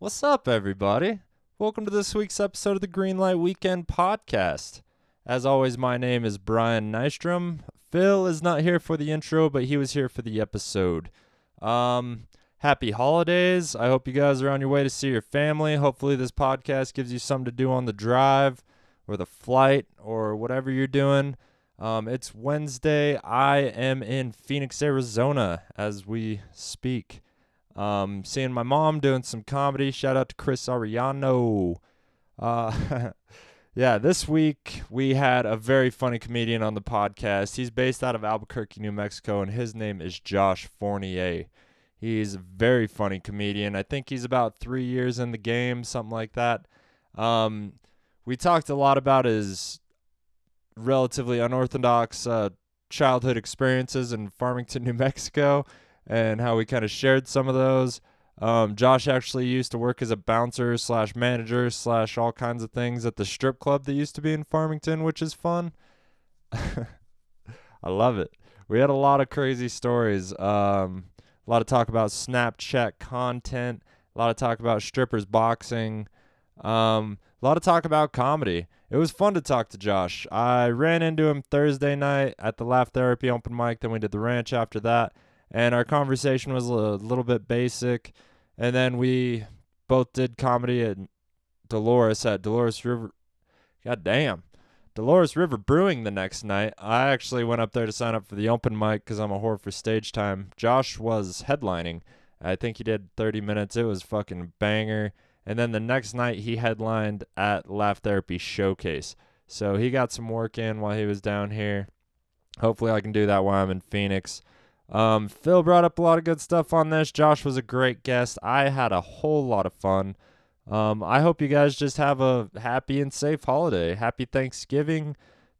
What's up, everybody? Welcome to this week's episode of the Greenlight Weekend podcast. As always, my name is Brian Nystrom. Phil is not here for the intro, but he was here for the episode. Happy holidays. I hope you guys are on your way to see your family. Hopefully this podcast gives you something to do on the drive or the flight or whatever you're doing. It's Wednesday. I am in Phoenix, Arizona as we speak. Seeing my mom doing some comedy. Shout out to Chris Ariano. Yeah, this week we had a very funny comedian on the podcast. He's based out of Albuquerque, New Mexico, and his name is Josh Fournier. He's a very funny comedian. I think he's about 3 years in the game, something like that. We talked a lot about his relatively unorthodox childhood experiences in Farmington, New Mexico, and how we kind of shared some of those. Josh actually used to work as a bouncer / manager / all kinds of things at the strip club that used to be in Farmington, which is fun. I love it. We had a lot of crazy stories. A lot of talk about Snapchat content. A lot of talk about strippers boxing. A lot of talk about comedy. It was fun to talk to Josh. I ran into him Thursday night at the Laugh Therapy open mic. Then we did the ranch after that. And our conversation was a little bit basic. And then we both did comedy at Dolores River. Dolores River Brewing the next night. I actually went up there to sign up for the open mic because I'm a whore for stage time. Josh was headlining. I think he did 30 minutes. It was fucking banger. And then the next night he headlined at Laugh Therapy Showcase. So he got some work in while he was down here. Hopefully I can do that while I'm in Phoenix. Phil brought up a lot of good stuff on this. Josh was a great guest. I had a whole lot of fun. I hope you guys just have a happy and safe holiday. Happy Thanksgiving.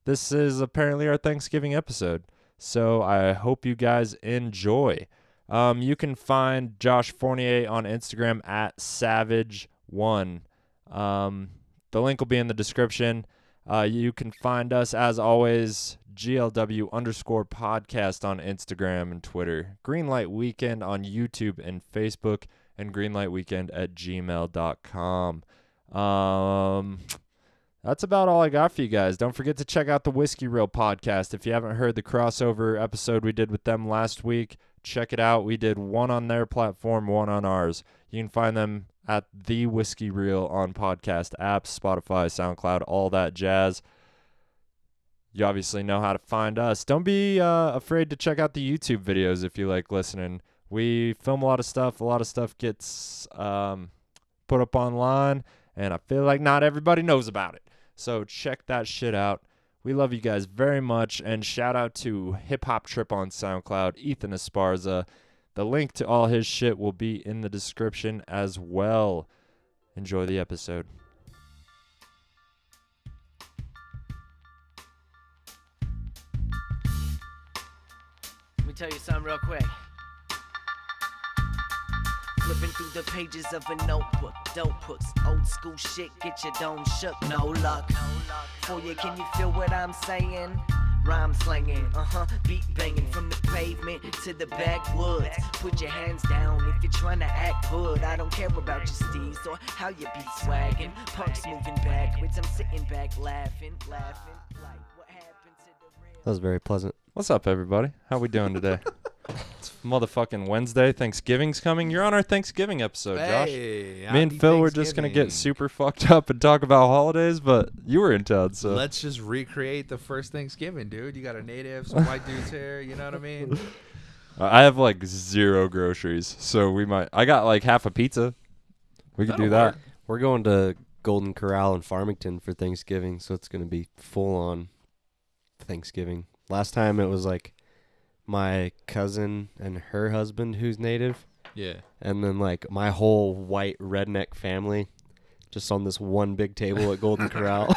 This is apparently our Thanksgiving episode. So I hope you guys enjoy. You can find Josh Fournier on Instagram at Savage1. The link will be in the description. You can find us, as always, GLW _podcast on Instagram and Twitter. Greenlight Weekend on YouTube and Facebook, and greenlightweekend@gmail.com. That's about all I got for you guys. Don't forget to check out the Whiskey Reel podcast. If you haven't heard the crossover episode we did with them last week, check it out. We did one on their platform, one on ours. You can find them at The Whiskey Reel on podcast apps, Spotify, SoundCloud, all that jazz. You obviously know how to find us. Don't be afraid to check out the YouTube videos if you like listening. We film a lot of stuff. A lot of stuff gets put up online, and I feel like not everybody knows about it. So check that shit out. We love you guys very much, and shout out to Hip Hop Trip on SoundCloud, Ethan Esparza. The link to all his shit will be in the description as well. Enjoy the episode. Let me tell you something real quick. Flipping through the pages of a notebook, dope hooks, old school shit, get your dome shook, no luck. For you, can you feel what I'm saying? Rhyme slanging, beat banging from the pavement to the backwoods. Put your hands down if you're trying to act hood. I don't care about your steez or how you be swagging. Punks moving backwards, I'm sitting back laughing. Like what happened to the real? That was very pleasant. What's up, everybody? How we doing today? It's motherfucking Wednesday. Thanksgiving's coming. You're on our Thanksgiving episode, Josh. Me and Phil were just going to get super fucked up and talk about holidays, but you were in town, so. Let's just recreate the first Thanksgiving, dude. You got a native, some white dudes here, you know what I mean? I have like zero groceries, so I got like half a pizza. We could do that. We're going to Golden Corral in Farmington for Thanksgiving, so it's going to be full on Thanksgiving. Last time it was like my cousin and her husband who's native. Yeah. And then like my whole white redneck family just on this one big table at Golden Corral.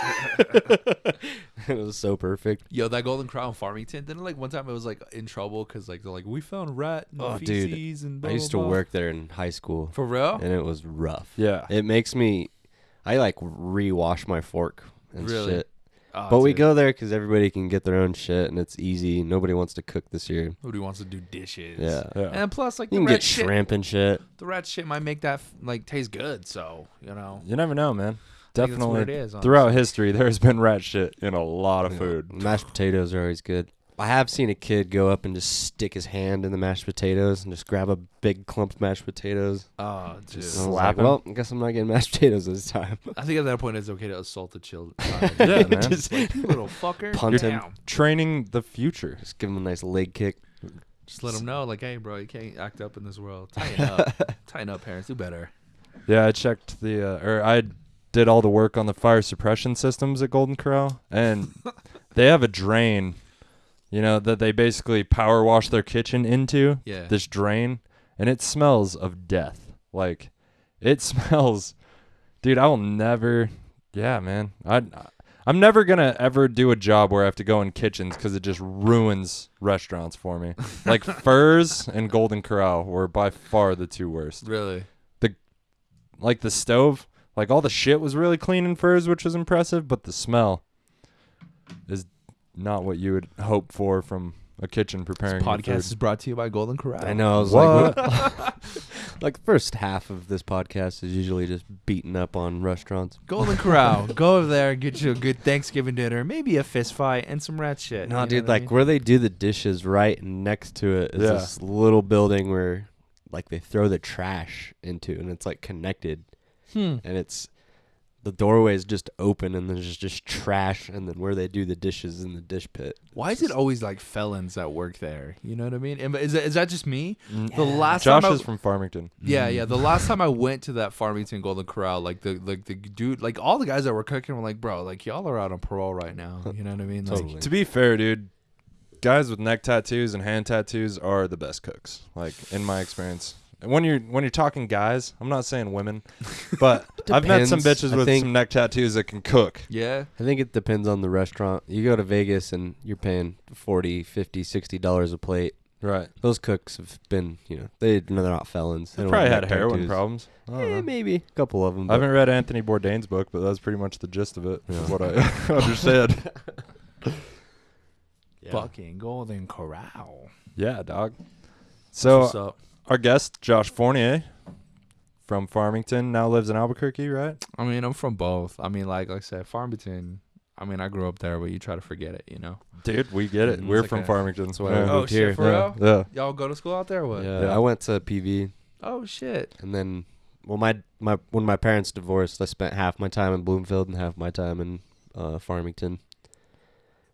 It was so perfect. Yo, that Golden Corral in Farmington, didn't like one time it was like in trouble because like they're like, we found rat and feces and blah, I used blah, to blah. work there in high school. For real? And it was rough. Yeah. It makes me, I like rewash my fork and Really? shit. Oh, But we dude. go there because everybody can get their own shit and it's easy. Nobody wants to cook this year. Nobody wants to do dishes. Yeah. Yeah. And plus, like You the can red get shit, shrimp and shit. the red shit might make that like taste good. So You never know, man. I think that's what Definitely. it is, Throughout honestly. history, there's been rat shit in a lot of Yeah. food. Mashed potatoes are always good. I have seen a kid go up and just stick his hand in the mashed potatoes and just grab a big clump of mashed potatoes. Oh, dude. And I was Slap like, him. well, I guess I'm not getting mashed potatoes this time. I think at that point it's okay to assault the children. Yeah, man. Just Like, you little fucker. punt him. Damn. Training the future. Just give him a nice leg kick. Just let them know, like, hey, bro, you can't act up in this world. Tighten up. Tighten up, parents. Do better. Yeah, I checked I did all the work on the fire suppression systems at Golden Corral, and they have a drain, that they basically power wash their kitchen into. Yeah. This drain, and it smells of death. Like, it smells, dude. I will never. Yeah, man. I'm never gonna ever do a job where I have to go in kitchens because it just ruins restaurants for me. Like Furs and Golden Corral were by far the two worst. Really? Like the stove, like all the shit was really clean in Furs, which was impressive, but the smell is not what you would hope for from a kitchen preparing This your podcast is food. brought to you by Golden Corral. I know. I was What? like, like the first half of this podcast is usually just beating up on restaurants. Golden Corral. Go over there and get you a good Thanksgiving dinner, maybe a fist fight and some rat shit. No, You know dude, what I like mean? where they do the dishes right next to it is Yeah. this little building where like they throw the trash into and it's like connected and it's the doorway is just open and there's just trash and then where they do the dishes in the dish pit. Why is it always like felons that work there? You know what I mean? And is that just me? Mm. The last Josh time is from Farmington. yeah. The last time I went to that Farmington Golden Corral, like the dude, like all the guys that were cooking were like, bro, like y'all are out on parole right now. You know what I mean? Like, Totally. To be fair, dude, guys with neck tattoos and hand tattoos are the best cooks. Like in my experience, and when you're talking guys, I'm not saying women, but I've met some Depends. bitches I with think- some neck tattoos that can cook. yeah. I think it depends on the restaurant. You go to Vegas and you're paying $40, $50, $60 a plate. Right. Those cooks have been, they're not felons. They don't probably have had neck heroin tattoos. problems. I don't know. Maybe a couple of them. I haven't read Anthony Bourdain's book, but that's pretty much the gist of it. Yeah. What I understand. Fucking Golden Corral. Yeah, dog. What's So up? our guest, Josh Fournier from Farmington, now lives in Albuquerque, right? I mean, I'm from both. I mean, like I said, Farmington. I mean, I grew up there, but you try to forget it, Dude, we get it. Mm, We're it's from like a- Farmington. That's why I Oh moved shit, here. for Yeah. real? Yeah. Y'all go to school out there? or What? Yeah, Yeah. I went to PV, Oh shit. and then, when my parents divorced, I spent half my time in Bloomfield and half my time in Farmington,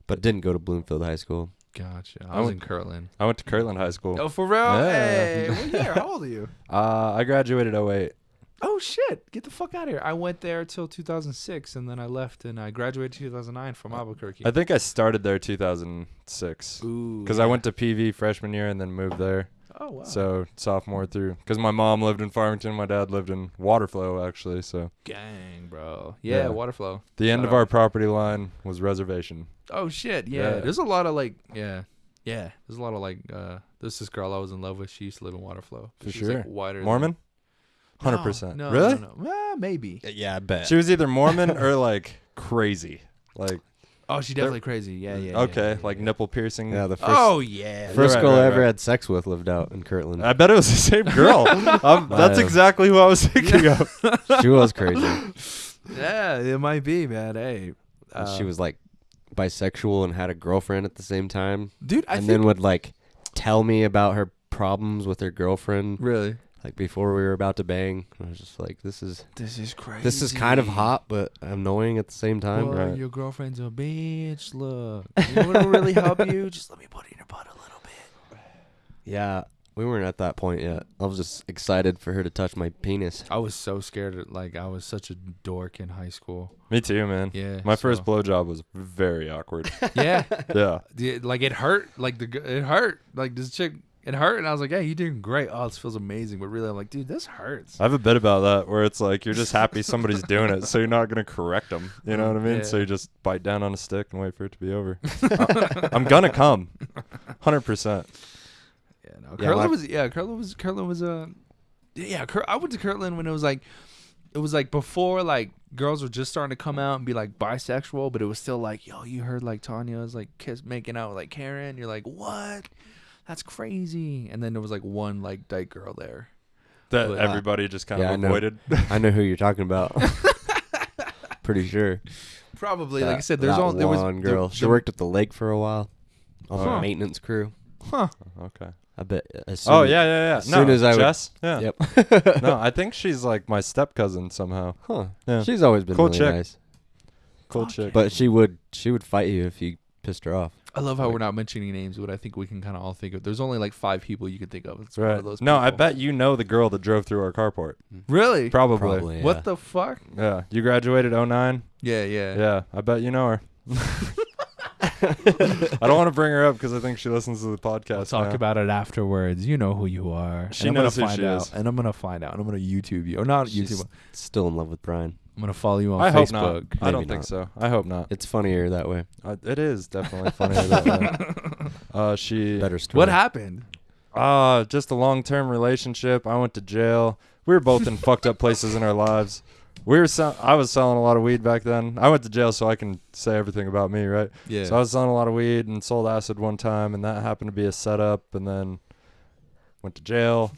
but didn't go to Bloomfield High School. Gotcha. I I was went- in Kirtland. I went to Kirtland High School. Oh, for real? Yeah. Hey, what year? How old are you? I graduated 08. Oh shit! Get the fuck out of here! I went there till 2006, and then I left, and I graduated 2009 from Albuquerque. I think I started there 2006 Ooh. because I went to PV freshman year and then moved there. Oh wow. So sophomore through, because my mom lived in Farmington, my dad lived in Waterflow actually. So Gang, bro. Yeah, Yeah. water flow. the end Shout of our out. property line was reservation. Oh shit! Yeah. Yeah. There's a lot of like, yeah. There's a lot of like, there's this girl I was in love with. She used to live in Waterflow. For She's like sure. whiter. Mormon? Than, 100%. No, Really? No. Maybe. Yeah, I bet. She was either Mormon or like crazy. Like, Oh, she definitely crazy. Yeah. okay, yeah, like yeah. nipple piercing. Yeah, the first Oh yeah. first Right, girl right, I ever right. had sex with lived out in Kirtland. I bet it was the same girl. That's Uh, exactly who I was thinking of. She was crazy. Yeah, it might be, man. Hey. And she was like bisexual and had a girlfriend at the same time, dude. I and think then would like tell me about her problems with her girlfriend really. like before we were about to bang. I was just like, this is crazy. kind of hot but annoying at the same time. Boy, Right. your girlfriend's a bitch. Look, you know what'll really help you? Just let me put it in your butt a little bit. Yeah, we weren't at that point yet. I was just excited for her to touch my penis. I was so scared. Like I was such a dork in high school. Me too, man. Yeah. My first so- blowjob was very awkward. Yeah. Yeah. Like it hurt. Like it hurt. Like this chick. It hurt, and I was like, "Hey, you're doing great. Oh, this feels amazing." But really, I'm like, "Dude, this hurts." I have a bit about that where it's like you're just happy somebody's doing it, so you're not going to correct them. You know what I mean? Yeah. So you just bite down on a stick and wait for it to be over. I'm going to come. 100%. Yeah, no. Yeah, Kirtland was. Yeah, Kirtland was. I went to Kirtland when it was like it was like before like girls were just starting to come out and be like bisexual, but it was still like, yo, you heard like Tanya was like making out with like Karen. You're like, what? That's crazy. And then there was like one like dyke girl there that but, everybody just kind of I know. avoided. I know who you're talking about. Pretty sure. probably like I said, there was one girl. She worked at the lake for a while on the maintenance crew. Okay. I bet. As soon Oh as, yeah. As soon as I Jess. Yeah. Yep. No, I think she's like my step cousin somehow. Huh. Yeah. She's always been Cool really chick. nice. Cool chick. But she would fight you if you pissed her off. I love how we're not mentioning names, but I think we can kind of all think of. There's only like 5 people you can think of. It's one Right. of those. No, I people. bet you know the girl that drove through our carport. Really? Probably. Yeah. What the fuck? Yeah. You graduated 09? Yeah. Yeah. I bet you know her. I don't want to bring her up because I think she listens to the podcast. We'll talk now. about it afterwards. You know who you are. She And I'm knows gonna who find she out, is. and I'm gonna find out. And I'm gonna YouTube you, or not She's YouTube. still in love with Brian. I'm gonna follow you on I hope not. Facebook. I don't Maybe think not. so. I hope not. It's funnier that way. It is definitely funnier that way. She. Better story. What happened? Just a long-term relationship. I went to jail. We were both in fucked up places in our lives. I was selling a lot of weed back then. I went to jail, so I can say everything about me, right? Yeah. So I was selling a lot of weed and sold acid one time, and that happened to be a setup. And then went to jail.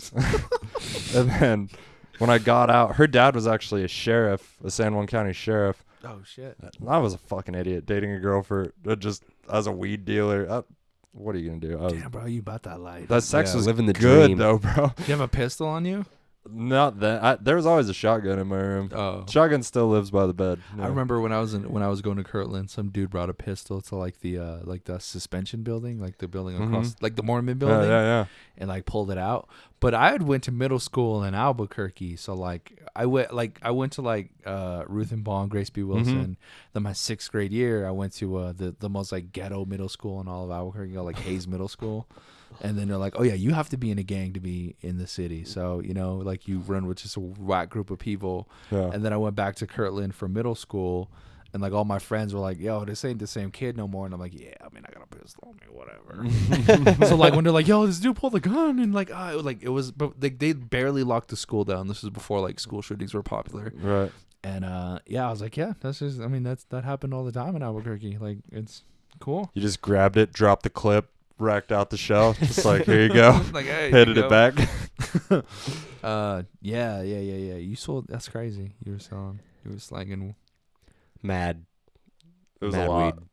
And then when I got out, her dad was actually a sheriff, a San Juan County sheriff. Oh shit. I was a fucking idiot dating a girl for just as a weed dealer. What are you gonna do? Damn, bro, you about that life. That sex Yeah, was living the good dream. though, bro. Do you have a pistol on you? Not that. There was always a shotgun in my room. Oh. Shotgun still lives by the bed. I remember when I was going to Kirtland, some dude brought a pistol to like the suspension building, like the building across, like the Mormon building, Yeah. and like pulled it out. But I had went to middle school in Albuquerque, so like I went to like Ruth and Bond, Grace B. Wilson. Then my 6th grade year, I went to the most like ghetto middle school in all of Albuquerque, like Hayes Middle School. And then they're like, oh, yeah, you have to be in a gang to be in the city. So, you know, like you run with just a whack group of people. Yeah. And then I went back to Kirtland for middle school. And like all my friends were like, yo, this ain't the same kid no more. And I'm like, yeah, I mean, I got a pistol on me, whatever. So like when they're like, yo, this dude pulled a gun. And like, but they barely locked the school down. This was before like school shootings were popular. Right. And yeah, I was like, yeah, that's just, I mean, that happened all the time in Albuquerque. Like, it's cool. You just grabbed it, dropped the clip, racked out the shell, just like, here you go. Like, hey, Headed it back. Yeah. You sold. That's crazy. You were slanging. Mad. It was Mad a lot. weed.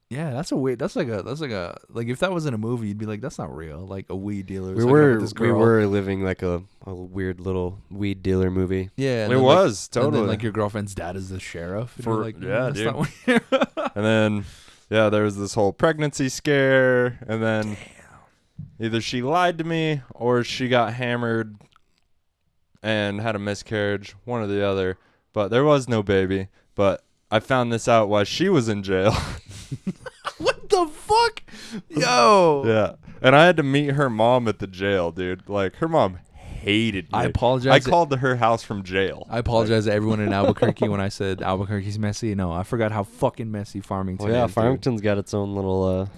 Yeah, that's like if that was in a movie, you'd be like, that's not real. Like a weed dealer. We was hooking up with were this we girl. were living like a weird little weed dealer movie. Yeah, and It then, was, and then, totally. like your girlfriend's dad is the sheriff. And For- you're like, yeah, that's dude. not what And then, yeah, there was this whole pregnancy scare. And then either she lied to me or she got hammered and had a miscarriage, one or the other. But there was no baby. But I found this out while she was in jail. What the fuck, yo? Yeah. And I had to meet her mom at the jail, dude. Like, her mom hated me. I apologize. I called to her house from jail. I apologize to everyone in Albuquerque when I said Albuquerque's messy. No, I forgot how fucking messy Farmington Well, yeah, is. dude. Farmington's got its own little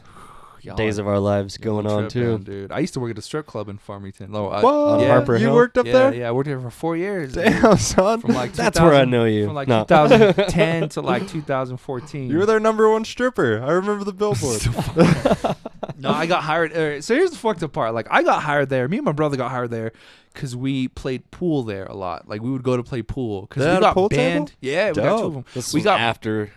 Y'all days are- of our lives going Little on trip too. down, dude. I used to work at a strip club in Farmington. Oh, What? yeah, Harper You Hill? worked up yeah, there? Yeah, I worked there for 4 years. dude. Damn, son. From like That's where I 2000 know you. From like No. 2010 to like 2014. You were their #1 stripper. I remember the billboard. No, I got hired. So here's the fucked up part. Like I got hired there. Me and my brother got hired there because we played pool there a lot. Like we would go to play pool because They we had a got pool banned. table? Yeah, we got 2 of Dope. them. This We was got after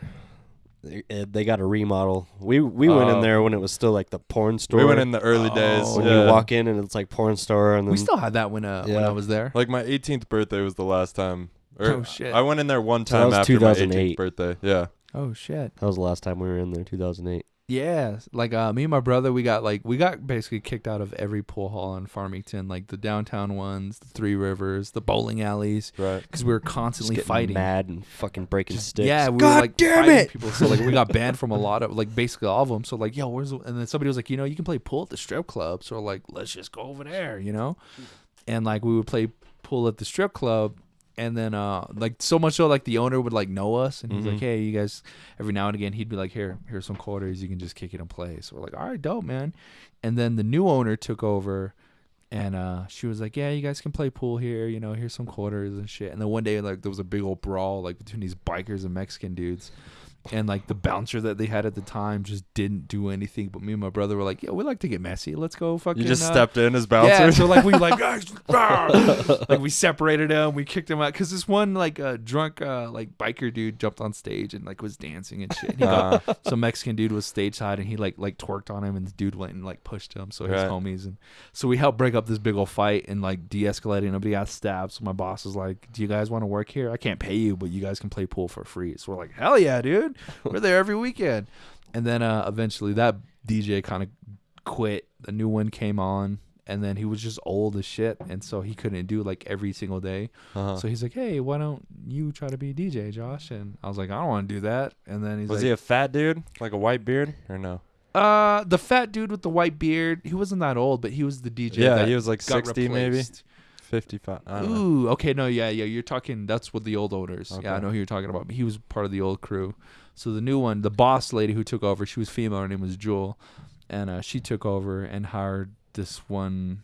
they got a remodel. We went in there when it was still like the porn store. We went in the early days. when Yeah. you walk in and it's like porn store, and then we still had that when Yeah. I was there. Like my 18th birthday was the last time. Oh, shit. I went in there one So that time was after my 2008. 18th birthday. Yeah. Oh shit. that was the last time we were in there, 2008. Yeah, like me and my brother, we got basically kicked out of every pool hall in Farmington, like the downtown ones, the Three Rivers, the bowling alleys, Right. because we were Just constantly getting fighting. mad and fucking breaking sticks. Yeah, we God were like damn fighting it! people. So like we got banned from a lot of like basically all of them. So like, yo, where's and then somebody was like, you know, you can play pool at the strip club. So like, let's just go over there, you know. And like we would play pool at the strip club. And then, like, so much so, like, the owner would, like, know us. And he's like, hey, you guys, every now and again, he'd be like, here's some quarters. You can just kick it and play. So we're like, all right, dope, man. And then the new owner took over. And she was like, yeah, you guys can play pool here. You know, here's some quarters and shit. And then one day, like, there was a big old brawl, like, between these bikers and Mexican dudes. And, like, the bouncer that they had at the time just didn't do anything. But me and my brother were like, yeah, we like to get messy. Let's go fucking. You just stepped in as bouncer? Yeah, so, like, we, like, like, we separated him. We kicked him out. Because this one, like, drunk, like, biker dude jumped on stage and, like, was dancing and shit. And he got, some Mexican dude was stage side and he, like, twerked on him. And the dude went and, like, pushed him. So his homies. And so we helped break up this big old fight and, like, de-escalating. Nobody got stabbed. So my boss was like, do you guys want to work here? I can't pay you, but you guys can play pool for free. So we're like, hell yeah, dude. We're there every weekend. And then eventually that DJ kind of quit. A new one came on, and then he was just old as shit, and so he couldn't do like every single day. So he's like, hey, why don't you try to be a DJ, Josh? And I was like, I don't want to do that. And then he's Was like, he a fat dude? Like a white beard? Or no? the fat dude with the white beard, he wasn't that old, but he was the DJ. Yeah, that he was like got 60 maybe. replaced. 55. I don't know. Ooh, okay, no, yeah, you're talking, that's with the old owners. Okay. Yeah, I know who you're talking about. He was part of the old crew. So the new one, the boss lady who took over, she was female, her name was Jewel, and she took over and hired this one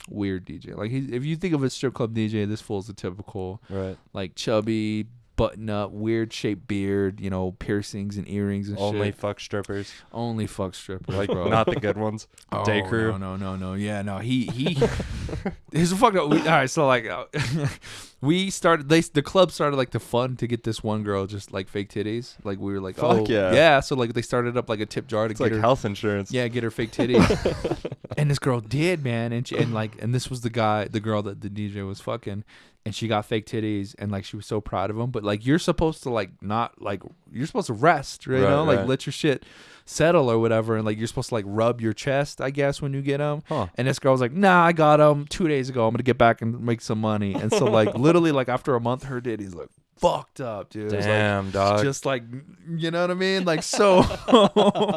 weird DJ. Like, if you think of a strip club DJ, this fool's the typical, Right. like, chubby, button up, weird shaped beard, you know, piercings and earrings and Only shit. fuck strippers. Only fuck strippers, Like, bro. not the good ones. Oh, Day crew. No. Yeah, no. He he's a fucked up. All right, so like we started. The club started like the fun to get this one girl just like fake titties. Like we were like, Fuck oh yeah. So like they started up like a tip jar to It's get like her. health insurance. Yeah, get her fake titties. And this girl did, man, and this was the girl that the DJ was fucking. And she got fake titties, and like she was so proud of them. But like you're supposed to like not like you're supposed to rest, right? You know, like let your shit settle or whatever. And like you're supposed to like rub your chest, I guess, when you get them. Huh. And this girl was like, "Nah, I got them 2 days ago. I'm gonna get back and make some money." And so like literally like after a month, her titties look fucked up, dude. It was, Damn, like, dog. just like, you know what I mean? Like so.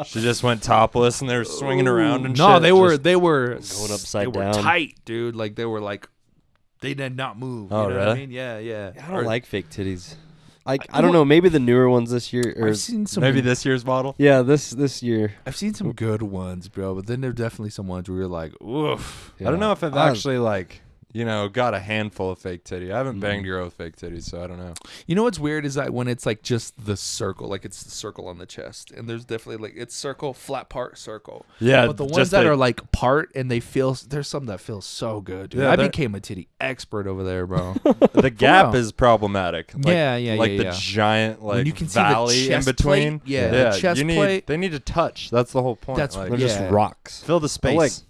She just went topless and they were swinging around and shit. No, they were going upside they were down. tight, dude. Like they were like. They did not move. Oh, you know really? what I mean? Yeah. I don't like fake titties. Like I don't know. Maybe the newer ones this year, or I've seen some. Maybe this year's model. yeah, this year. I've seen some good ones, bro. But then there are definitely some ones where you're like, oof. I don't know if I've actually like, got a handful of fake titty. I haven't banged a girl with fake titties, so I don't know. You know what's weird is that when it's like just the circle, like it's the circle on the chest, and there's definitely like it's circle, flat part, circle. Yeah, But the ones just that like- are like part and they feel, there's some that feel so good, dude. Yeah, I they're- became a titty expert over there, bro. The gap real. is problematic. Like, Yeah, Like yeah, the yeah. giant When you can see the valley in chest between. plate, yeah, the chest plate. They need to touch. That's the whole point. That's like, They're Yeah. just rocks. fill the space.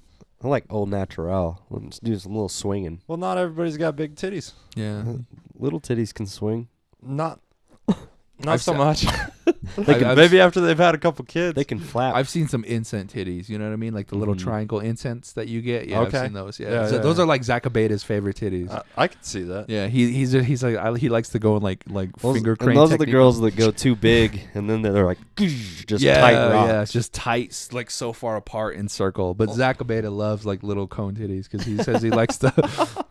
I like old natural. Let's do some little swinging. Well, not everybody's got big titties. Yeah. Little titties can swing. Not I've so se- much. I've- Maybe after they've had a couple kids. They can flap. I've seen some incense titties. You know what I mean? Like the little triangle incense that you get. Yeah, Okay. I've seen those. Yeah, Yeah, So yeah, those yeah. are like Zachabeda's favorite titties. I can see that. Yeah, he's like he likes to go in like Those- finger and crane. those are the technique. girls that go too big, and then they're like just yeah, tight rocks. yeah, it's just tight, like so far apart in circle. But Zachabeda loves like little cone titties because he says he likes the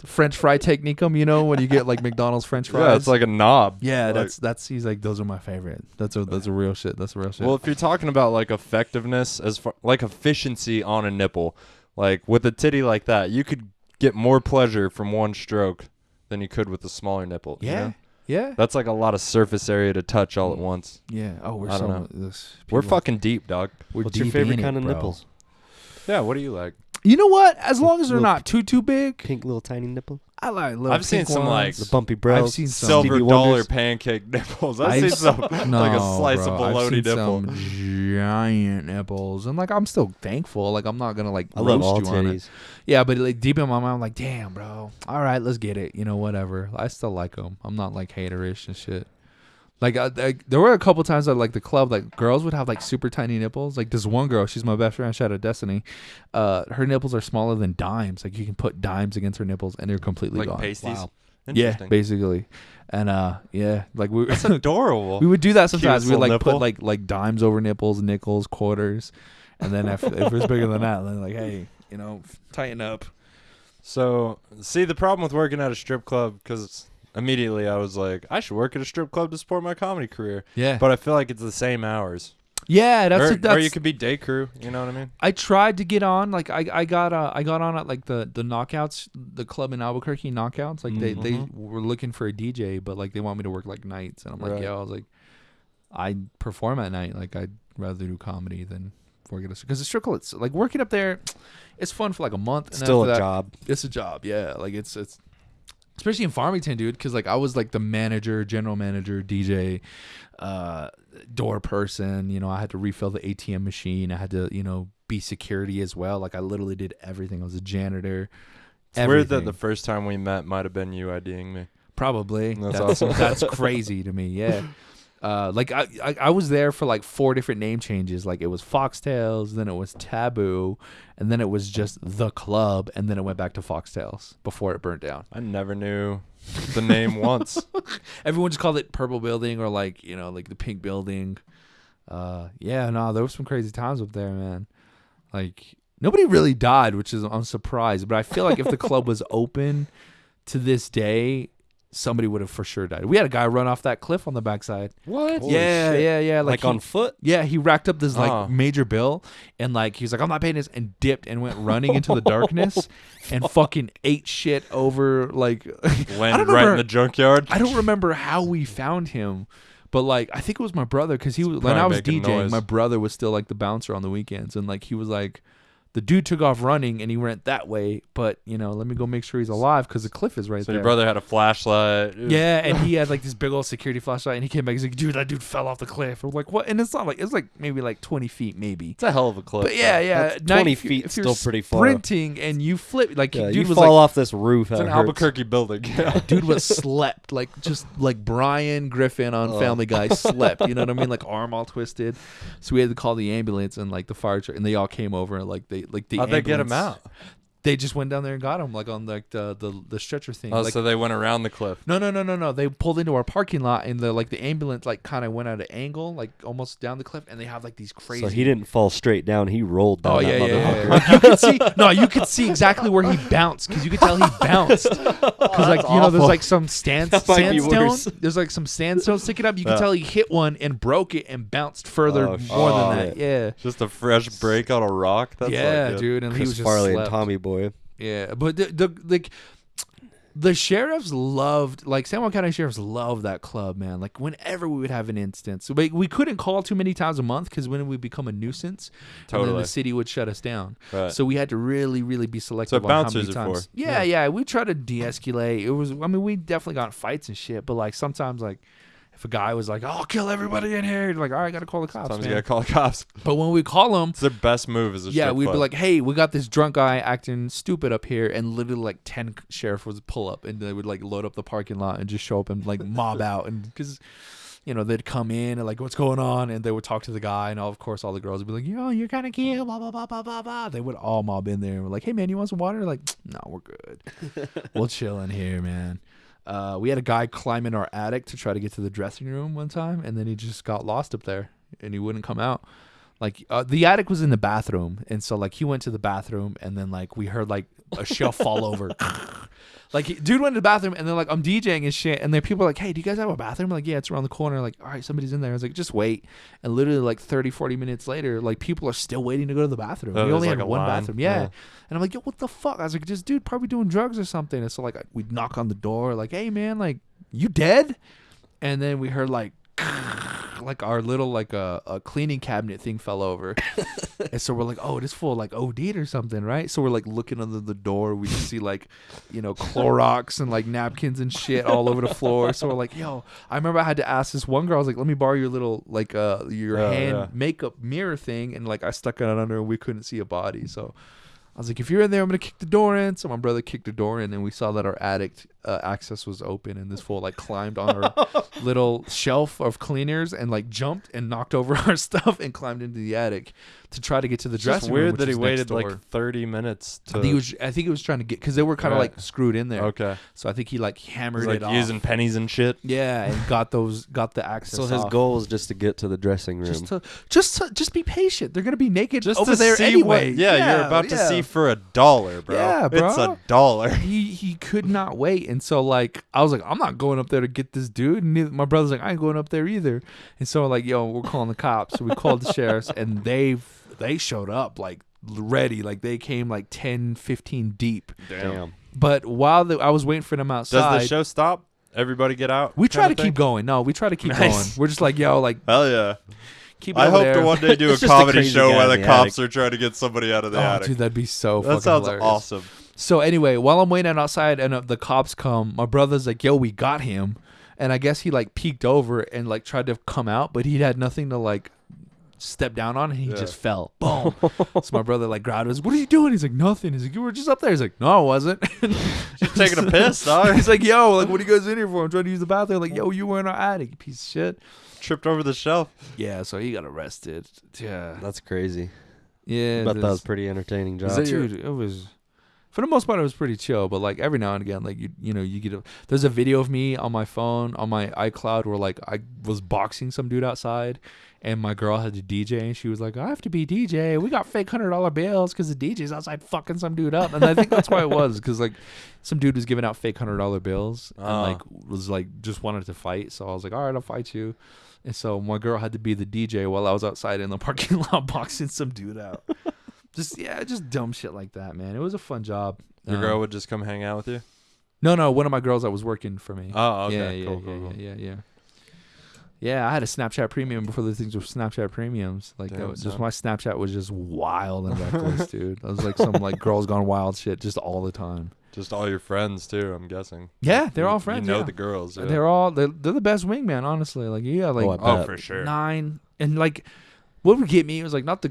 French fry technique. You know, when you get like McDonald's French fries. Yeah, it's like a knob. yeah, Like- that's he's like those are my favorite. That's a real shit. That's a real shit. Well, if you're talking about like effectiveness as far like efficiency on a nipple, like with a titty like that, you could get more pleasure from one stroke than you could with a smaller nipple. you yeah, know? yeah, That's like a lot of surface area to touch all at once. yeah. Oh, we're I don't know. this. We're people- fucking deep, dog. We're What's your deep favorite in it, kind of bro. nipples? Yeah, what do you like? You know what? As long as they're Little not too big, Pink little tiny nipple. I like little. I've seen pink some, like, ones. The bumpy brows. I've seen some Silver Stevie dollar Wonders. pancake nipples. I've I've seen s- some No, like a slice bro, of I've bologna seen nipple. some giant nipples, and like I'm still thankful. Like I'm not gonna like I love roast all you on it. titties. Yeah, but like deep in my mind, I'm like, damn, bro. All right, let's get it. You know, whatever. I still like them. I'm not like haterish and shit. Like there were a couple times at like the club, like girls would have like super tiny nipples. Like this one girl, she's my best friend. Shout out Destiny. Her nipples are smaller than dimes. Like you can put dimes against her nipples, and they're completely Like gone. pasties. Wow. Yeah, Interesting. basically. And yeah, like we That's adorable. we would do that sometimes. Cutest We would like little put nipple. like dimes over nipples, nickels, quarters, and then if it was bigger than that, then like, hey, you know, tighten up. So, see, the problem with working at a strip club, because immediately I was like, I should work at a strip club to support my comedy career. Yeah, But I feel like it's the same hours. Yeah, or you could be day crew. You know what I mean? I tried to get on, like I got on at like the Knockouts, the club in Albuquerque, Knockouts. Like they were looking for a DJ, but like they want me to work like nights, and I'm like, yo, I was like, I perform at night. Like I'd rather do comedy than work at a, because the strip club, it's like working up there, it's fun for like a month. And Still a that, job. It's a job, yeah. Like it's especially in Farmington, dude, because like I was like the manager, general manager, DJ, door person. You know, I had to refill the ATM machine. I had to, you know, be security as well. Like I literally did everything. I was a janitor. It's weird that the first time we met might have been you IDing me. Probably. That's awesome. That's crazy to me. Yeah. Like I was there for like 4 different name changes. Like it was Foxtails, then it was Taboo, and then it was just The Club, and then it went back to Foxtails before it burnt down. I never knew the name once. Everyone just called it Purple Building or like, you know, like the Pink Building. Yeah, no, there were some crazy times up there, man. Like nobody really died, which is I'm surprised. But I feel like if the club was open to this day, somebody would have for sure died. We had a guy run off that cliff on the backside. What? Yeah. Like on foot? Yeah, he racked up this like major bill, and like he was like, I'm not paying this, and dipped and went running into the darkness and fucking ate shit over like landed right in the junkyard. I don't remember how we found him. But like I think it was my brother, because he was when I was DJing, noise. My brother was still like the bouncer on the weekends, and like he was like, the dude took off running and he went that way, but you know, let me go make sure he's alive because the cliff is right there. So your brother had a flashlight. Yeah, and he had like this big old security flashlight, and he came back. He's like, "Dude, that dude fell off the cliff." I'm like, "What?" And it's not like, it's like maybe like 20 feet, maybe. It's a hell of a cliff. But yeah. That's 20 feet still pretty far. Sprinting and you flip, like yeah, dude you was fall like, off this roof. It's an Albuquerque building. Yeah, dude was slept like just like Brian Griffin on Family Guy slept. You know what I mean? Like arm all twisted. So we had to call the ambulance and like the fire truck, and they all came over and like the how'd they get him out? They just went down there and got him, like on like the stretcher thing. Oh, like, so they went around the cliff. No. They pulled into our parking lot, and the ambulance like kind of went at an angle, like almost down the cliff, and they have like these crazy. So he didn't fall straight down; he rolled down. Oh that yeah. motherfucker. You could see. No, you could see exactly where he bounced, because you could tell he bounced. Because like you know, there's like some sandstone. There's like some sandstone sticking up. You could tell he hit one and broke it and bounced further more than that. Yeah. Just a fresh break on a rock. That's yeah, dude. And Chris he was just Farley slept. and Tommy Boy. Yeah, but the sheriffs loved, like San Juan County sheriffs loved that club, man. Like whenever we would have an instance, we couldn't call too many times a month, because when it would become a nuisance, and then the city would shut us down. Right. So we had to really, really be selective on how many times. Yeah. We try to de-escalate. It was, I mean, we definitely got in fights and shit, but like sometimes like, if a guy was like, "Oh, I'll kill everybody in here," you're like, all right, gotta call the cops. Sometimes you gotta call the cops. But when we call them, it's their best move as a yeah, we'd be like, "Hey, we got this drunk guy acting stupid up here," and literally like 10 sheriff would pull up, and they would like load up the parking lot and just show up and like mob out, and because you know they'd come in and like, "What's going on?" and they would talk to the guy, and of course all the girls would be like, "Yo, you're kind of cute," blah blah blah blah blah blah. They would all mob in there and we're like, "Hey man, you want some water?" Like, "No, we're good. We'll chill in here, man." We had a guy climb in our attic to try to get to the dressing room one time, and then he just got lost up there, and he wouldn't come out. Like the attic was in the bathroom, and so like he went to the bathroom, and then like we heard like a shelf fall over. Like dude went to the bathroom, and then like I'm DJing and shit, and then people are like, "Hey, do you guys have a bathroom?" I'm like, "Yeah, it's around the corner." Like, all right, somebody's in there. I was like, "Just wait." And literally like 30-40 minutes later, like people are still waiting to go to the bathroom. We only had one bathroom. Yeah. And I'm like, "Yo, what the fuck?" I was like, "This dude probably doing drugs or something." And so like we'd knock on the door, like, "Hey man, like you dead?" And then we heard like our little like a cleaning cabinet thing fell over. And so we're like, "Oh, this fool like OD'd or something," right? So we're like looking under the door. We just see like, you know, Clorox and like napkins and shit all over the floor. So we're like, "Yo," I remember I had to ask this one girl, I was like, "Let me borrow your little like your hand makeup mirror thing," and like I stuck it under and we couldn't see a body. So I was like, "If you're in there, I'm gonna kick the door in." So my brother kicked the door in, and we saw that our attic access was open, and this fool like climbed on our little shelf of cleaners and like jumped and knocked over our stuff and climbed into the attic to try to get to the dressing room. Weird that he waited like 30 minutes to. I think he was trying to get, because they were kind of like screwed in there. Okay. So I think he like hammered like it off, using pennies and shit. Yeah, and got the access. So his goal was just to get to the dressing room. Just be patient. They're gonna be naked just over there anyway. You're about to see for $1, bro. Yeah, bro. It's $1. He could not wait. And so like I was like, I'm not going up there to get this dude. And my brother's like, I ain't going up there either. And so like, yo, we're calling the cops. So we called the sheriffs, and they showed up like ready. Like they came like 10, 15 deep. Damn. But while I was waiting for them outside, Does the show stop? Everybody get out? we try to kinda thing? keep going. No, we try to keep Nice. going. We're just like, yo, like Hell yeah. keep it I over hope there. to one day do a It's just a comedy crazy show guy where in the the cops attic. are trying to get somebody out of the Oh, attic. dude, that'd be so That fucking sounds hilarious. awesome. So anyway, while I'm waiting outside and the cops come, my brother's like, yo, we got him. And I guess he like peeked over and like tried to come out, but he had nothing to like step down on, and he just fell. Boom. So my brother like grabbed us. What are you doing? He's like, nothing. He's like, you were just up there. He's like, no, I wasn't. Just taking a piss, dog. He's like, yo, like, what are you guys in here for? I'm trying to use the bathroom. Like, yo, you were in our attic, you piece of shit. Tripped over the shelf. Yeah, so he got arrested. Yeah. That's crazy. Yeah. But that was pretty entertaining job. Dude, it was, for the most part, it was pretty chill. But like every now and again, like you know, you get there's a video of me on my phone, on my iCloud, where like I was boxing some dude outside, and my girl had to DJ, and she was like, I have to be DJ. We got fake $100 bills because the DJ's outside fucking some dude up. And I think that's why it was, because like some dude was giving out fake $100 bills and like was like just wanted to fight. So I was like, all right, I'll fight you. And so my girl had to be the DJ while I was outside in the parking lot boxing some dude out. Just dumb shit like that, man. It was a fun job. Your girl would just come hang out with you? No, one of my girls that was working for me. Oh, okay. Yeah, Cool. yeah. Yeah, I had a Snapchat Premium before the things were Snapchat Premiums. Like, Damn, just son. my Snapchat was just wild and reckless, dude. I was like some like girls gone wild shit just all the time. Just all your friends, too, I'm guessing. Yeah, they're You- all friends. You know yeah. the girls. Yeah. They're the best wingman, honestly. Like, yeah, like I bet. Oh, for sure. 9 and like. What would get me was like not the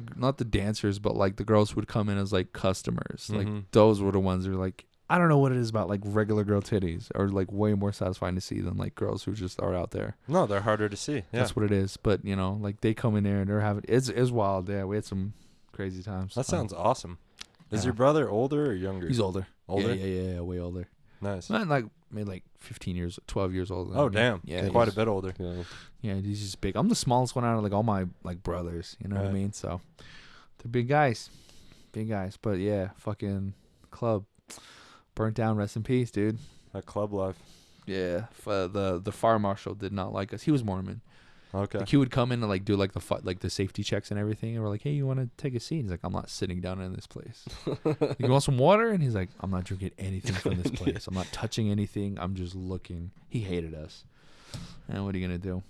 dancers, but like the girls who would come in as like customers. Like Mhm. those were the ones who were like, I don't know what it is about like regular girl titties are like way more satisfying to see than like girls who just are out there. No, they're harder to see. Yeah. That's what it is. But you know, like they come in there and they're having it's wild. Yeah, we had some crazy times. That sounds awesome. Is yeah. your brother older or younger? He's older. Older? Yeah, way older. Nice. Not like maybe like 15 years, 12 years older. than Oh, me. damn. Yeah, Quite a he's- bit older. Yeah. Yeah, he's just big. I'm the smallest one out of like all my like brothers. You know what I Right. mean? So they're big guys, But yeah, fucking club burnt down. Rest in peace, dude. That club life. Yeah, the fire marshal did not like us. He was Mormon. Okay. Like he would come in and like do like the safety checks and everything, and we're like, hey, you want to take a seat? He's like, I'm not sitting down in this place. You want some water? And he's like, I'm not drinking anything from this place. I'm not touching anything. I'm just looking. He hated us. And what are you gonna do?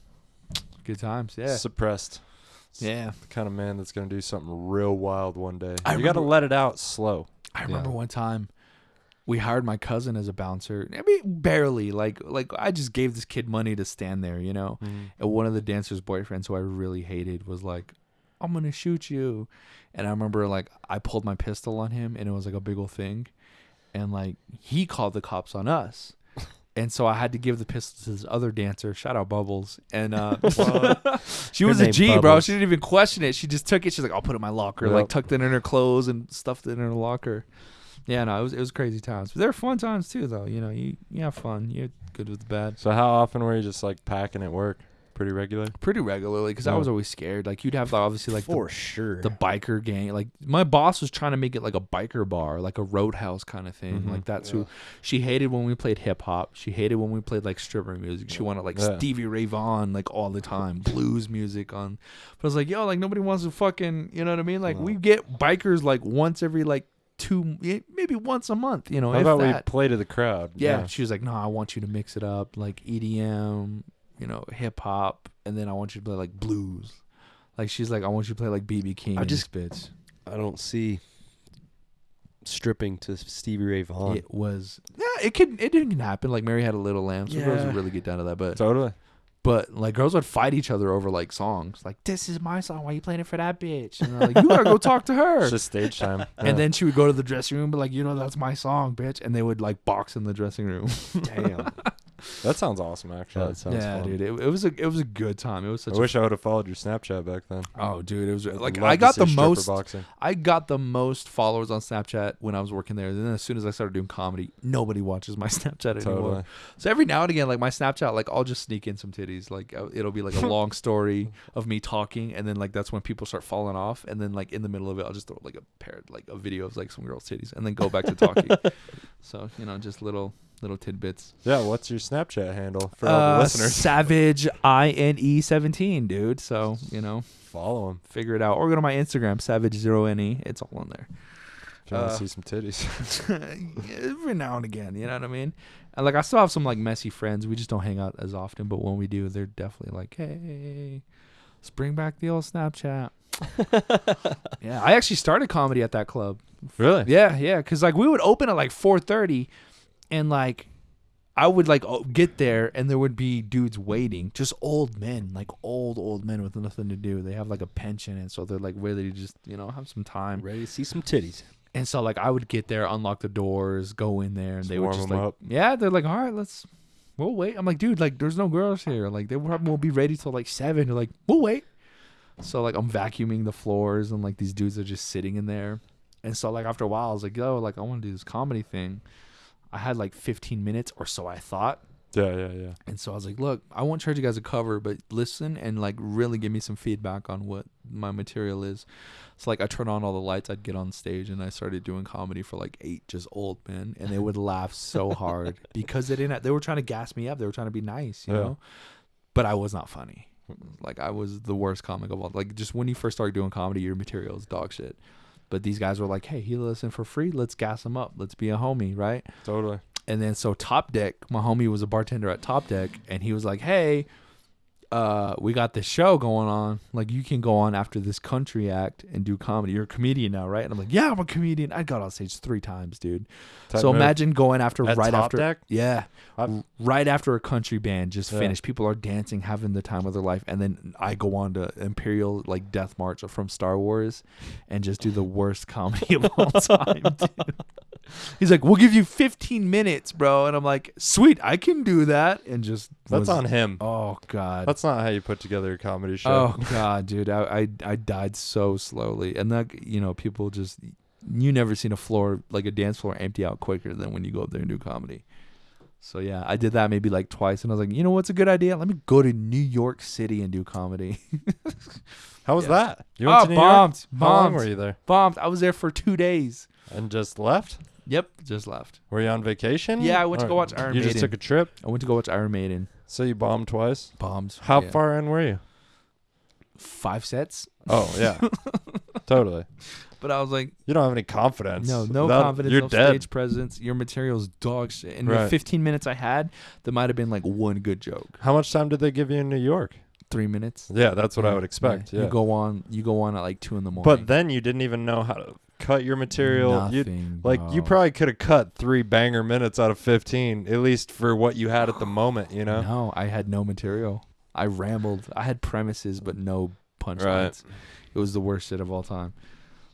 Good times, yeah. Suppressed. Yeah. The kind of man that's going to do something real wild one day. I You got to remember- let it out slow. I remember one time we hired my cousin as a bouncer. I mean, barely. Like I just gave this kid money to stand there, you know? And one of the dancer's boyfriends who I really hated was like, I'm going to shoot you. And I remember like I pulled my pistol on him and it was like a big old thing. And like he called the cops on us. And so I had to give the pistol to this other dancer. Shout out Bubbles. And she was a name's G, bro. Bubbles. She didn't even question it. She just took it. She's like, I'll put it in my locker. Yep. Like tucked it in her clothes and stuffed it in her locker. Yeah, no, it was crazy times. But they were fun times too, though. You know, you have fun. You're good with the bad. So how often were you just like packing at work? Pretty regular? Pretty regularly, because I Yeah. was always scared. Like you'd have obviously like For sure. the biker gang. Like my boss was trying to make it like a biker bar, like a roadhouse kind of thing. Mhm. Like that's who she hated when we played hip hop. She hated when we played like stripper music. She wanted like Yeah. Stevie Ray Vaughan like all the time, blues music on. But I was like, yo, like nobody wants to fucking, you know what I mean? Like we get bikers like once every like maybe once a month, you know. How if about we that. play to the crowd? Yeah, she was like, no, I want you to mix it up like EDM, you know, hip hop, and then I want you to play like blues. Like she's like, I want you to play like BB King. I and just- bitch. I don't see stripping to Stevie Ray Vaughan. It was it didn't happen. Like Mary Had a Little Lamb, so girls Yeah. would really get down to that. Totally. But like girls would fight each other over like songs. Like, this is my song. Why are you playing it for that bitch? And they're like, you gotta go talk to her. It's just stage time. And then she would go to the dressing room, but like, you know, that's my song, bitch. And they would like box in the dressing room. Damn. That sounds awesome, actually. That sounds Yeah, fun. dude. It was a good time. It was such I wish I would have followed your Snapchat back then. Oh, dude, it was like Love I to got see the stripper most. boxing. I got the most followers on Snapchat when I was working there. And then as soon as I started doing comedy, nobody watches my Snapchat anymore. Totally. So every now and again, like my Snapchat, like I'll just sneak in some titties. Like it'll be like a long story of me talking, and then like that's when people start falling off. And then like in the middle of it, I'll just throw like a video of like some girls' titties, and then go back to talking. So you know, just little little tidbits. Yeah, what's your Snapchat handle for all the listeners? Savage INE17, dude. So, Follow him figure it out. Or go to my Instagram, Savage0NE. It's all on there. if you want to see some titties. Every now and again, you know what I mean? And like I still have some like messy friends. We just don't hang out as often, but when we do, they're definitely like, hey, let's bring back the old Snapchat. Yeah, I actually started comedy at that club. Really? Yeah, because like we would open at like 4:30, and like I would like get there, and there would be dudes waiting, just old men, like old men with nothing to do. They have like a pension, and so they're like ready to just have some time, Ready to see some titties. And so like I would get there, unlock the doors, go in there, and they would warm just them like, up. yeah, they're like, all right, we'll wait. I'm like, dude, like there's no girls here. Like they probably won't be ready till like 7. They're like, we'll wait. So like I'm vacuuming the floors, and like these dudes are just sitting in there. And so like after a while, I was like, yo, like I want to do this comedy thing. I had like 15 minutes or so, I thought. Yeah. And so I was like, look, I won't charge you guys a cover, but listen and like really give me some feedback on what my material is. So like I turned on all the lights, I'd get on stage, and I started doing comedy for like 8 just old men, and they would laugh so hard because they were trying to gas me up. They were trying to be nice, you know, but I was not funny. Like I was the worst comic of all. Like just when you first start doing comedy, your material is dog shit. But these guys were like, hey, he listen for free. Let's gas him up. Let's be a homie, right? Totally. And then so Top Deck, my homie was a bartender at Top Deck, and he was like, hey, we got this show going on. Like, you can go on after this country act and do comedy. You're a comedian now, right? And I'm like, yeah, I'm a comedian. I got on stage 3 times, dude. So imagine going after at right Top after. Deck? Yeah. I've- Right after a country band just finished. People are dancing, having the time of their life. And then I go on to Imperial, like, Death March from Star Wars and just do the worst comedy of all time, dude. He's like, we'll give you 15 minutes, bro. And I'm like, sweet, I can do that. And just That's on him. Oh, God. That's not how you put together a comedy show. Oh, God, dude. I died so slowly. And that, people just, you never seen a floor, like a dance floor empty out quicker than when you go up there and do comedy. So, yeah, I did that maybe like twice. And I was like, you know what's a good idea? Let me go to New York City and do comedy. How was that? You went to New bombed. York? How long were you there? Bombed. I was there for 2 days. And just left? Yep, just left. Were you on vacation? Yeah, I went to Or go watch Iron You Maiden. just took a trip? I went to go watch Iron Maiden. So you bombed twice? Bombed. How yeah. far in were you? 5 sets. Oh, yeah. Totally. But I was like, You don't have any confidence. no That- confidence, You're no dead. stage presence. Your material's dog shit. And the Right. 15 minutes I had, there might have been like one good joke. How much time did they give you in New York? 3 minutes. Yeah, that's what I Yeah, would expect. Yeah. You go on at like 2 in the morning. But then you didn't even know how to cut your material. Nothing, You bro. probably could have cut 3 banger minutes out of 15, at least for what you had at the moment, you know? No, I had no material. I rambled. I had premises, but no punchlines. Right. It was the worst shit of all time.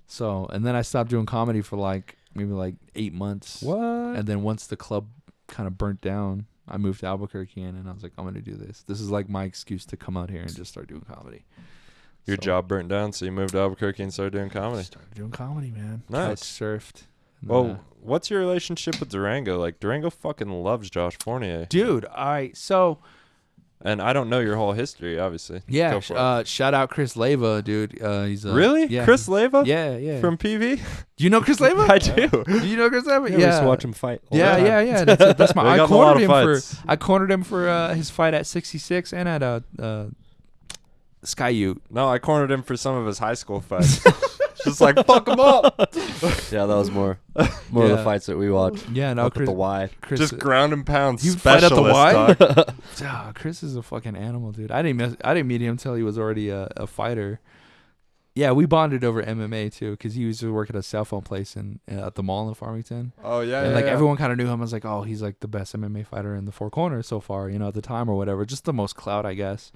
So, and then I stopped doing comedy for like maybe like 8 months. What? And then once the club kind of burnt down, I moved to Albuquerque, and I was like, I'm going to do this. This is like my excuse to come out here and just start doing comedy. Your So, job burnt down, so you moved to Albuquerque and started doing comedy. started doing comedy, man. Nice. Couch surfed. And Well, then, what's your relationship with Durango? Like, Durango fucking loves Josh Fournier. dude, all right. So, And I don't know your whole history, obviously. yeah, Go for it. shout out Chris Leva, dude. He's Really? Yeah. Chris Leva? Yeah. From PV? Do you know Chris Leva? I do. Do you know Chris Leva? Yeah, we used to watch him fight. all the time. Yeah. That's my. They I got in a lot cornered of him fights. for. I cornered him for his fight at 66 and at Sky Ute. No, I cornered him for some of his high school fights. Just like, fuck him up. Yeah, that was more of the Yeah. fights that we watched. Yeah, no, Up at Chris. the Y. Chris Just ground and pound You fight at the specialist, Y? dog. Chris is a fucking animal, dude. I didn't meet him until he was already a fighter. Yeah, we bonded over MMA too, because he used to work at a cell phone place at the mall in Farmington. Oh, yeah, And yeah, like yeah. everyone kind of knew him. I was like, oh, he's like the best MMA fighter in the Four Corners so far, at the time or whatever. Just the most clout, I guess.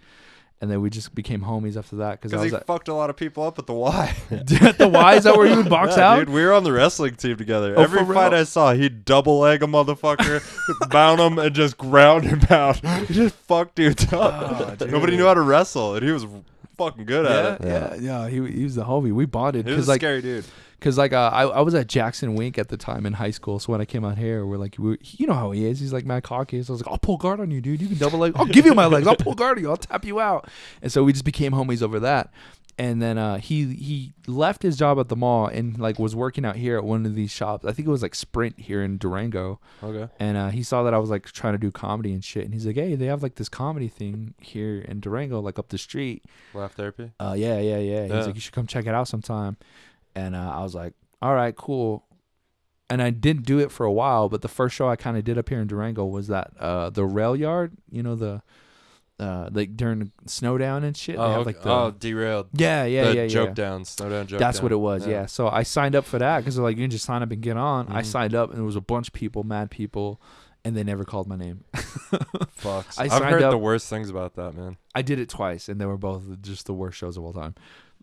And then we just became homies after that because I Because was he fucked a lot of people up at the Y. at the Y. Is that where you would box Yeah, out? dude, we were on the wrestling team together. Oh, Every for fight real? I saw, he'd double leg a motherfucker, mount him, and just ground and pound. He just fucked dudes up. Oh, Nobody dude. knew how to wrestle, and he was fucking good at it. Yeah. He was the homie. We bonded He was because a scary dude. I was at Jackson Wink at the time in high school. So when I came out here, you know how he is. He's like mad cocky. So I was like, I'll pull guard on you, dude. You can double leg. I'll give you my legs. I'll pull guard on you. I'll tap you out. And so we just became homies over that. And then he left his job at the mall and like was working out here at one of these shops. I think it was like Sprint here in Durango. Okay. And he saw that I was like trying to do comedy and shit. And he's like, hey, they have like this comedy thing here in Durango, like up the street. Laugh therapy? Yeah. He's like, you should come check it out sometime. And I was like, all right, cool. And I didn't do it for a while, but the first show I kind of did up here in Durango was that the rail yard, you know, the like during the snow down and shit. Oh, they have, okay. like, the, Derailed. Yeah. Joke down, snow down, joke That's down. what it was, yeah. So I signed up for that because they're like, you can just sign up and get on. I signed up, and there was a bunch of people, mad people, and they never called my name. Fucks. I I've signed heard up- the worst things about that, man. I did it twice, and they were both just the worst shows of all time.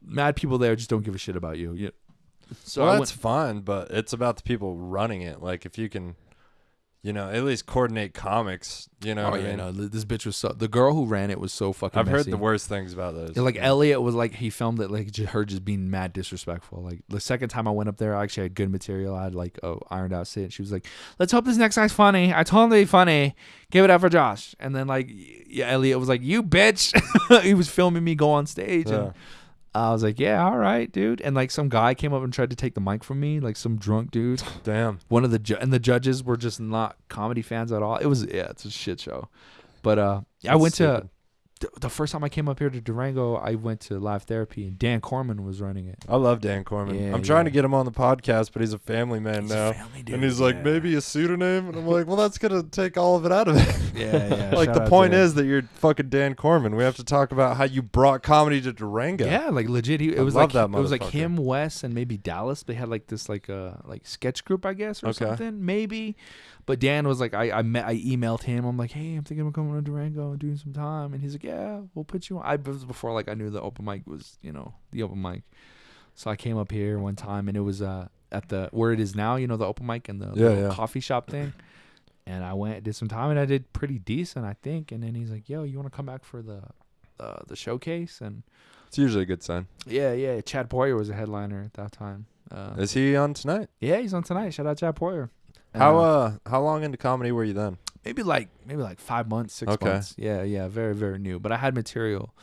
Mad people there just don't give a shit about you. Yeah. So Well, I that's fine, but it's about the people running it. Like, if you can, you know, at least coordinate comics, you know Oh what I yeah, mean? no, this bitch was so. The girl who ran it was so fucking. I've heard messy. the worst things about those. Like Elliot was like, he filmed it like her just being mad disrespectful. Like the second time I went up there, I actually had good material. I had like ironed out shit. She was like, let's hope this next guy's funny. I told him to be funny. Give it up for Josh. And then like, yeah, Elliot was like, you bitch. He was filming me go on stage. Yeah. And I was like, yeah, all right, dude. And like some guy came up and tried to take the mic from me, like some drunk dude. Damn. One of the and the judges were just not comedy fans at all. It was it's a shit show. But I went to the first time I came up here to Durango, I went to Live Therapy and Dan Corman was running it. I love Dan Corman. Yeah, I'm trying yeah. to get him on the podcast, but he's a family man He's now. a family dude, And he's like, yeah. maybe a pseudonym? And I'm like, well, that's going to take all of it out of it. Yeah. Like, shout the out point to him. is that you're fucking Dan Corman. We have to talk about how you brought comedy to Durango. Yeah, like legit. It I was love like that it was like motherfucker. him, Wes, and maybe Dallas. They had like this like sketch group, I guess, or Okay. something, maybe. But Dan was like, I emailed him. I'm like, hey, I'm thinking of coming to Durango and doing some time, and he's like, yeah, we'll put you on. It was before like I knew the open mic was, you know, the open mic. So I came up here one time, and it was at the where it is now, you know, the open mic and the little coffee shop thing. And I went, did some time, and I did pretty decent, I think. And then he's like, yo, you want to come back for the showcase? And It's usually a good sign. yeah. Chad Poirier was a headliner at that time. Is he on tonight? Yeah, he's on tonight. Shout out Chad Poirier. How long into comedy were you then? Maybe like 5 months, 6 Okay. months. Yeah, very, very new. But I had material.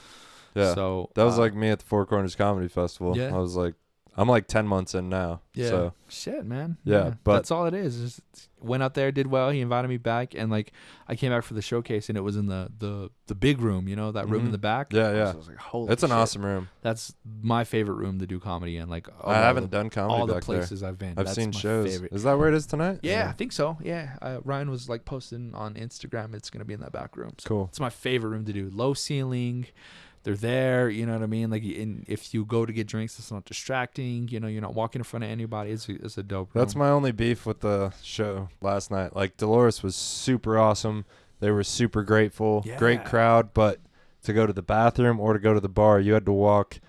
Yeah. So That was like me at the Four Corners Comedy Festival. Yeah. I was like, I'm like 10 months in now. yeah, So, shit, man. Yeah, but- that's all it is. Just went out there, did well. He invited me back, and like I came back for the showcase, and it was in the big room. You know that room in Mhm. the back. Yeah, yeah. So I was like, holy it's an shit. awesome room. That's my favorite room to do comedy in. Like I haven't done comedy all the back there. places I've been. I've That's seen my shows. favorite. Is that where it is tonight? Yeah, I think so. Yeah, Ryan was like posting on Instagram. It's gonna be in that back room. So Cool. it's my favorite room to do. Low ceiling. They're there. You know what I mean? Like, if you go to get drinks, it's not distracting. You know, you're not walking in front of anybody. It's a dope room. That's my only beef with the show last night. Like, Dolores was super awesome. They were super grateful. Yeah. Great crowd. But to go to the bathroom or to go to the bar, you had to walk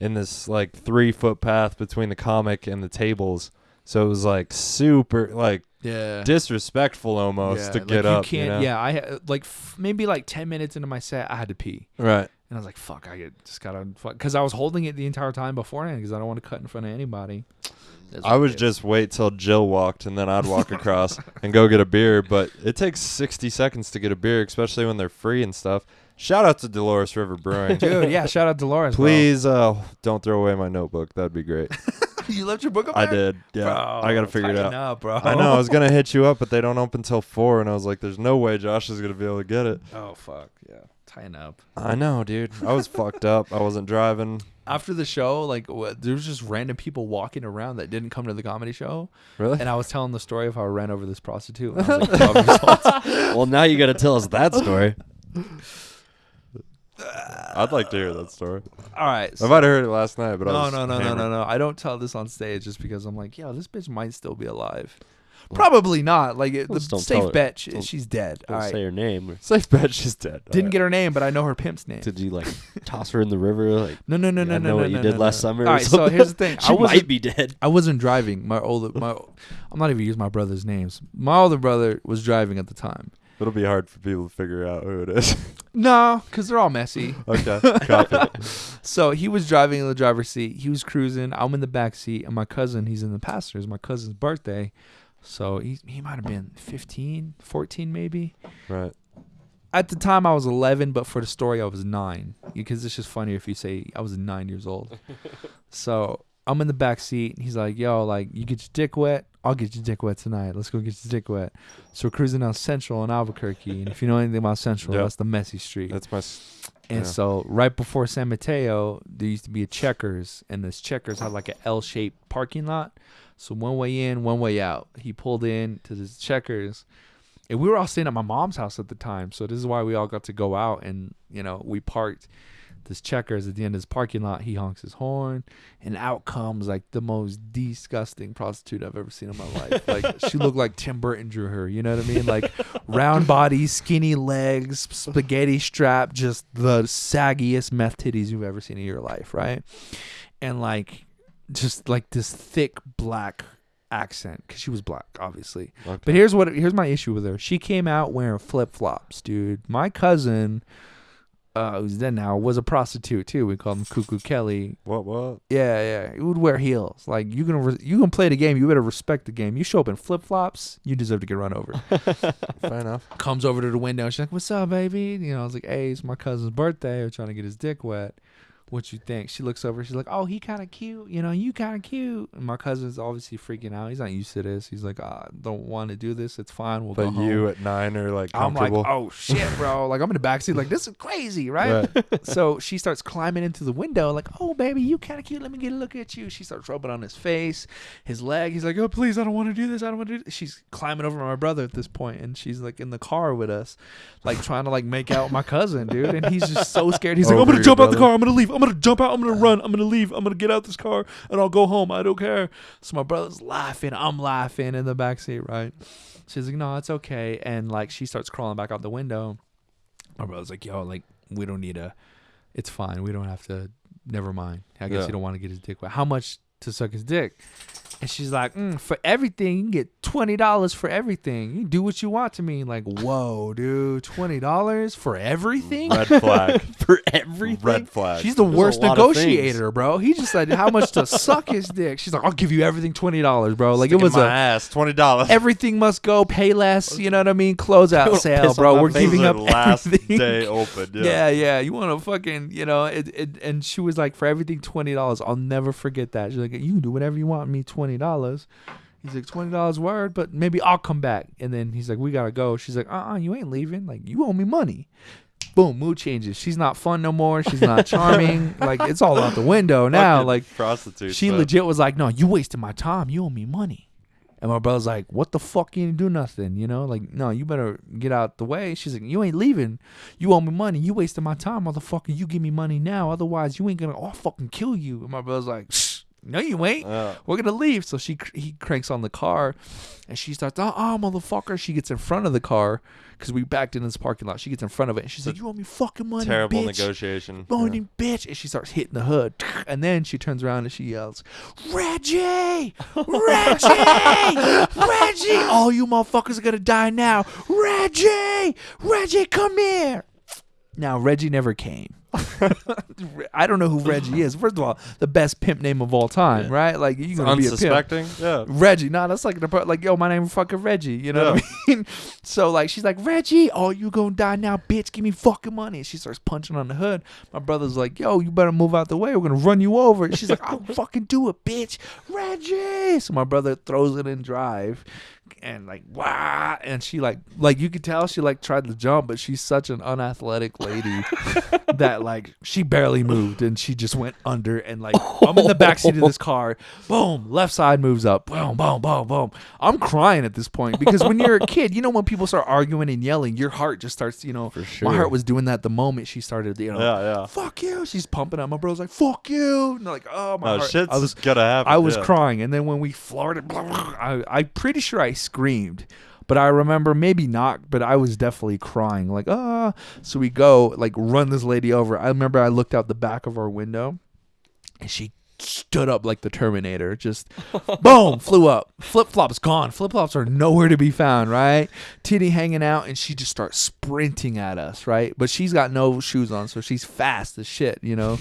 in this like 3-foot path between the comic and the tables. So it was like super like yeah. disrespectful almost to like, get you up. Can't, you know? Yeah, I like maybe like 10 minutes into my set, I had to pee. Right. And I was like, fuck, just gotta, because I was holding it the entire time beforehand because I don't want to cut in front of anybody. I would just wait till Jill walked and then I'd walk across and go get a beer. But it takes 60 seconds to get a beer, especially when they're free and stuff. Shout out to Dolores River Brewing. Dude, yeah, shout out Dolores. Please don't throw away my notebook. That'd be great. You left your book up I there? did. Yeah. Bro, I got to figure it tighten out. up, bro. I know. I was going to hit you up, but they don't open till 4. And I was like, there's no way Josh is going to be able to get it. Oh, fuck. Yeah. Tighten up. I know, dude. I was fucked up. I wasn't driving. After the show, like, there was just random people walking around that didn't come to the comedy show. Really? And I was telling the story of how I ran over this prostitute. And I was like, 12 years old. Well, now you got to tell us that story. I'd like to hear that story. All right. I might have heard it last night, but I was No. hammered. I don't tell this on stage just because I'm like, yo, this bitch might still be alive. Probably not. Like, the Just don't tell safe her. bet, Don't- she's dead. All Don't right. say her name. Safe bet she's dead. Didn't get her name, but I know her pimp's name. Did you like toss her in the river? Like No. I know what you did last summer. All or right, so something? here's the thing. She might be dead. I wasn't driving. I'm not even using my brother's names. My older brother was driving at the time. It'll be hard for people to figure out who it is. No, because they're all messy. Okay. Copy. So he was driving in the driver's seat. He was cruising. I'm in the back seat, and my cousin, he's in the passenger. It's my cousin's birthday. So he might have been 15, 14 maybe. Right. At the time, I was 11, but for the story, I was 9. because it's just funnier if you say I was 9 years old. So I'm in the back seat, and he's like, yo, like, you get your dick wet? I'll get your dick wet tonight. Let's go get your dick wet. So we're cruising down Central in Albuquerque. And if you know anything about Central, that's the messy street. That's my... And so right before San Mateo, there used to be a Checkers. And this Checkers had like an L-shaped parking lot. So one way in, one way out. He pulled in to this Checkers. And we were all staying at my mom's house at the time. So this is why we all got to go out. And, you know, we parked this Checkers at the end of this parking lot. He honks his horn, and out comes like the most disgusting prostitute I've ever seen in my life. Like, she looked like Tim Burton drew her, you know what I mean? Like, round body, skinny legs, spaghetti strap, just the saggiest meth titties you've ever seen in your life, right? And like, just like this thick black accent, because she was black, obviously. Okay. But here's my issue with her. She came out wearing flip-flops, dude. My cousin, who's dead now, was a prostitute too. We called him Cuckoo Kelly. What? Yeah. He would wear heels. Like, you gonna play the game, you better respect the game. You show up in flip flops, you deserve to get run over. Fair enough. Comes over to the window. She's like, "What's up, baby?" You know, I was like, "Hey, it's my cousin's birthday. We're trying to get his dick wet. What you think?" She looks over. She's like, "Oh, he kind of cute. You know, you kind of cute." And my cousin's obviously freaking out. He's not used to this. He's like, "I don't want to do this. It's fine. We'll go home." But you at 9 are like I'm comfortable. like, "Oh shit, bro!" Like, I'm in the backseat, like, this is crazy, right? So she starts climbing into the window, like, "Oh, baby, you kind of cute. Let me get a look at you." She starts rubbing on his face, his leg. He's like, "Oh, please, I don't want to do this. I don't want to do this." She's climbing over my brother at this point, and she's like in the car with us, like trying to like make out with my cousin, dude. And he's just so scared. He's like, "I'm gonna jump out the car. I'm gonna leave. I'm gonna jump out. I'm gonna run. I'm gonna leave. I'm gonna get out this car, and I'll go home. I don't care." So my brother's laughing. I'm laughing in the backseat, right? She's like, "No, it's okay." And like, she starts crawling back out the window. My brother's like, "Yo, like, we don't need it's fine. We don't have to, never mind. I guess you don't want to get his dick wet. How much to suck his dick?" And she's like, "For everything, you can get $20 for everything. You can do what you want to me." Like, whoa, dude, $20 for everything? Red flag. For everything? Red flag. She's the worst negotiator, bro. He just said how much to suck his dick. She's like, "I'll give you everything, $20, bro." Like, it was my ass, $20. Everything must go, pay less. You know what I mean? Closeout sale, bro. We're giving up last everything. day open. Yeah. You want to fucking, you know? And she was like, "For everything, $20." I'll never forget that. She's like, "You can do whatever you want. Me, $20." He's like, $20 word, but maybe I'll come back. And then he's like, "We gotta go." She's like, "You ain't leaving. Like, you owe me money." Boom, mood changes. She's not fun no more. She's not charming. Like, it's all out the window now. Fucking like, prostitute. She legit was like, "No, you wasted my time. You owe me money." And my brother's like, "What the fuck? You didn't do nothing, you know? Like, no, you better get out the way." She's like, "You ain't leaving. You owe me money. You wasted my time, motherfucker. You give me money now. Otherwise, you ain't gonna, I'll fucking kill you." And my brother's like, "Shh. No, you ain't. We're gonna leave." So he cranks on the car, and she starts, motherfucker. She gets in front of the car because we backed in this parking lot. She gets in front of it, and she's like, "You owe me fucking money, terrible bitch. negotiation. Money, bitch." And she starts hitting the hood, and then she turns around and she yells, "Reggie, Reggie, Reggie! All you motherfuckers are gonna die now. Reggie, come here." Now, Reggie never came. I don't know who Reggie is. First of all, the best pimp name of all time, right? Like, you're gonna be a pimp. Unsuspecting, yeah. Reggie, that's like yo, my name is fucking Reggie. You know what I mean? So like, she's like, "Reggie, you gonna die now, bitch. Give me fucking money." And she starts punching on the hood. My brother's like, "Yo, you better move out the way. We're gonna run you over." And she's like, "I'll fucking do it, bitch, Reggie." So my brother throws it in drive. And like, wow, and she like you could tell she like tried to jump, but she's such an unathletic lady that like she barely moved, and she just went under. And like, I'm in the backseat of this car, boom, left side moves up, boom, boom, boom, boom. I'm crying at this point because when you're a kid, you know, when people start arguing and yelling, your heart just starts, you know. For sure. My heart was doing that the moment she started, you know. Yeah. Fuck you. She's pumping up. My brother's like, "Fuck you." And like, oh my heart. Shit's gonna happen. I was crying, and then when we floored it, I'm pretty sure I screamed, but I remember maybe not, but I was definitely crying, like, So we go, like, run this lady over. I remember I looked out the back of our window, and she stood up like the Terminator, just boom, flew up. Flip-flops gone. Flip-flops are nowhere to be found, right? Titty hanging out, and she just starts sprinting at us, right? But she's got no shoes on, so she's fast as shit, you know?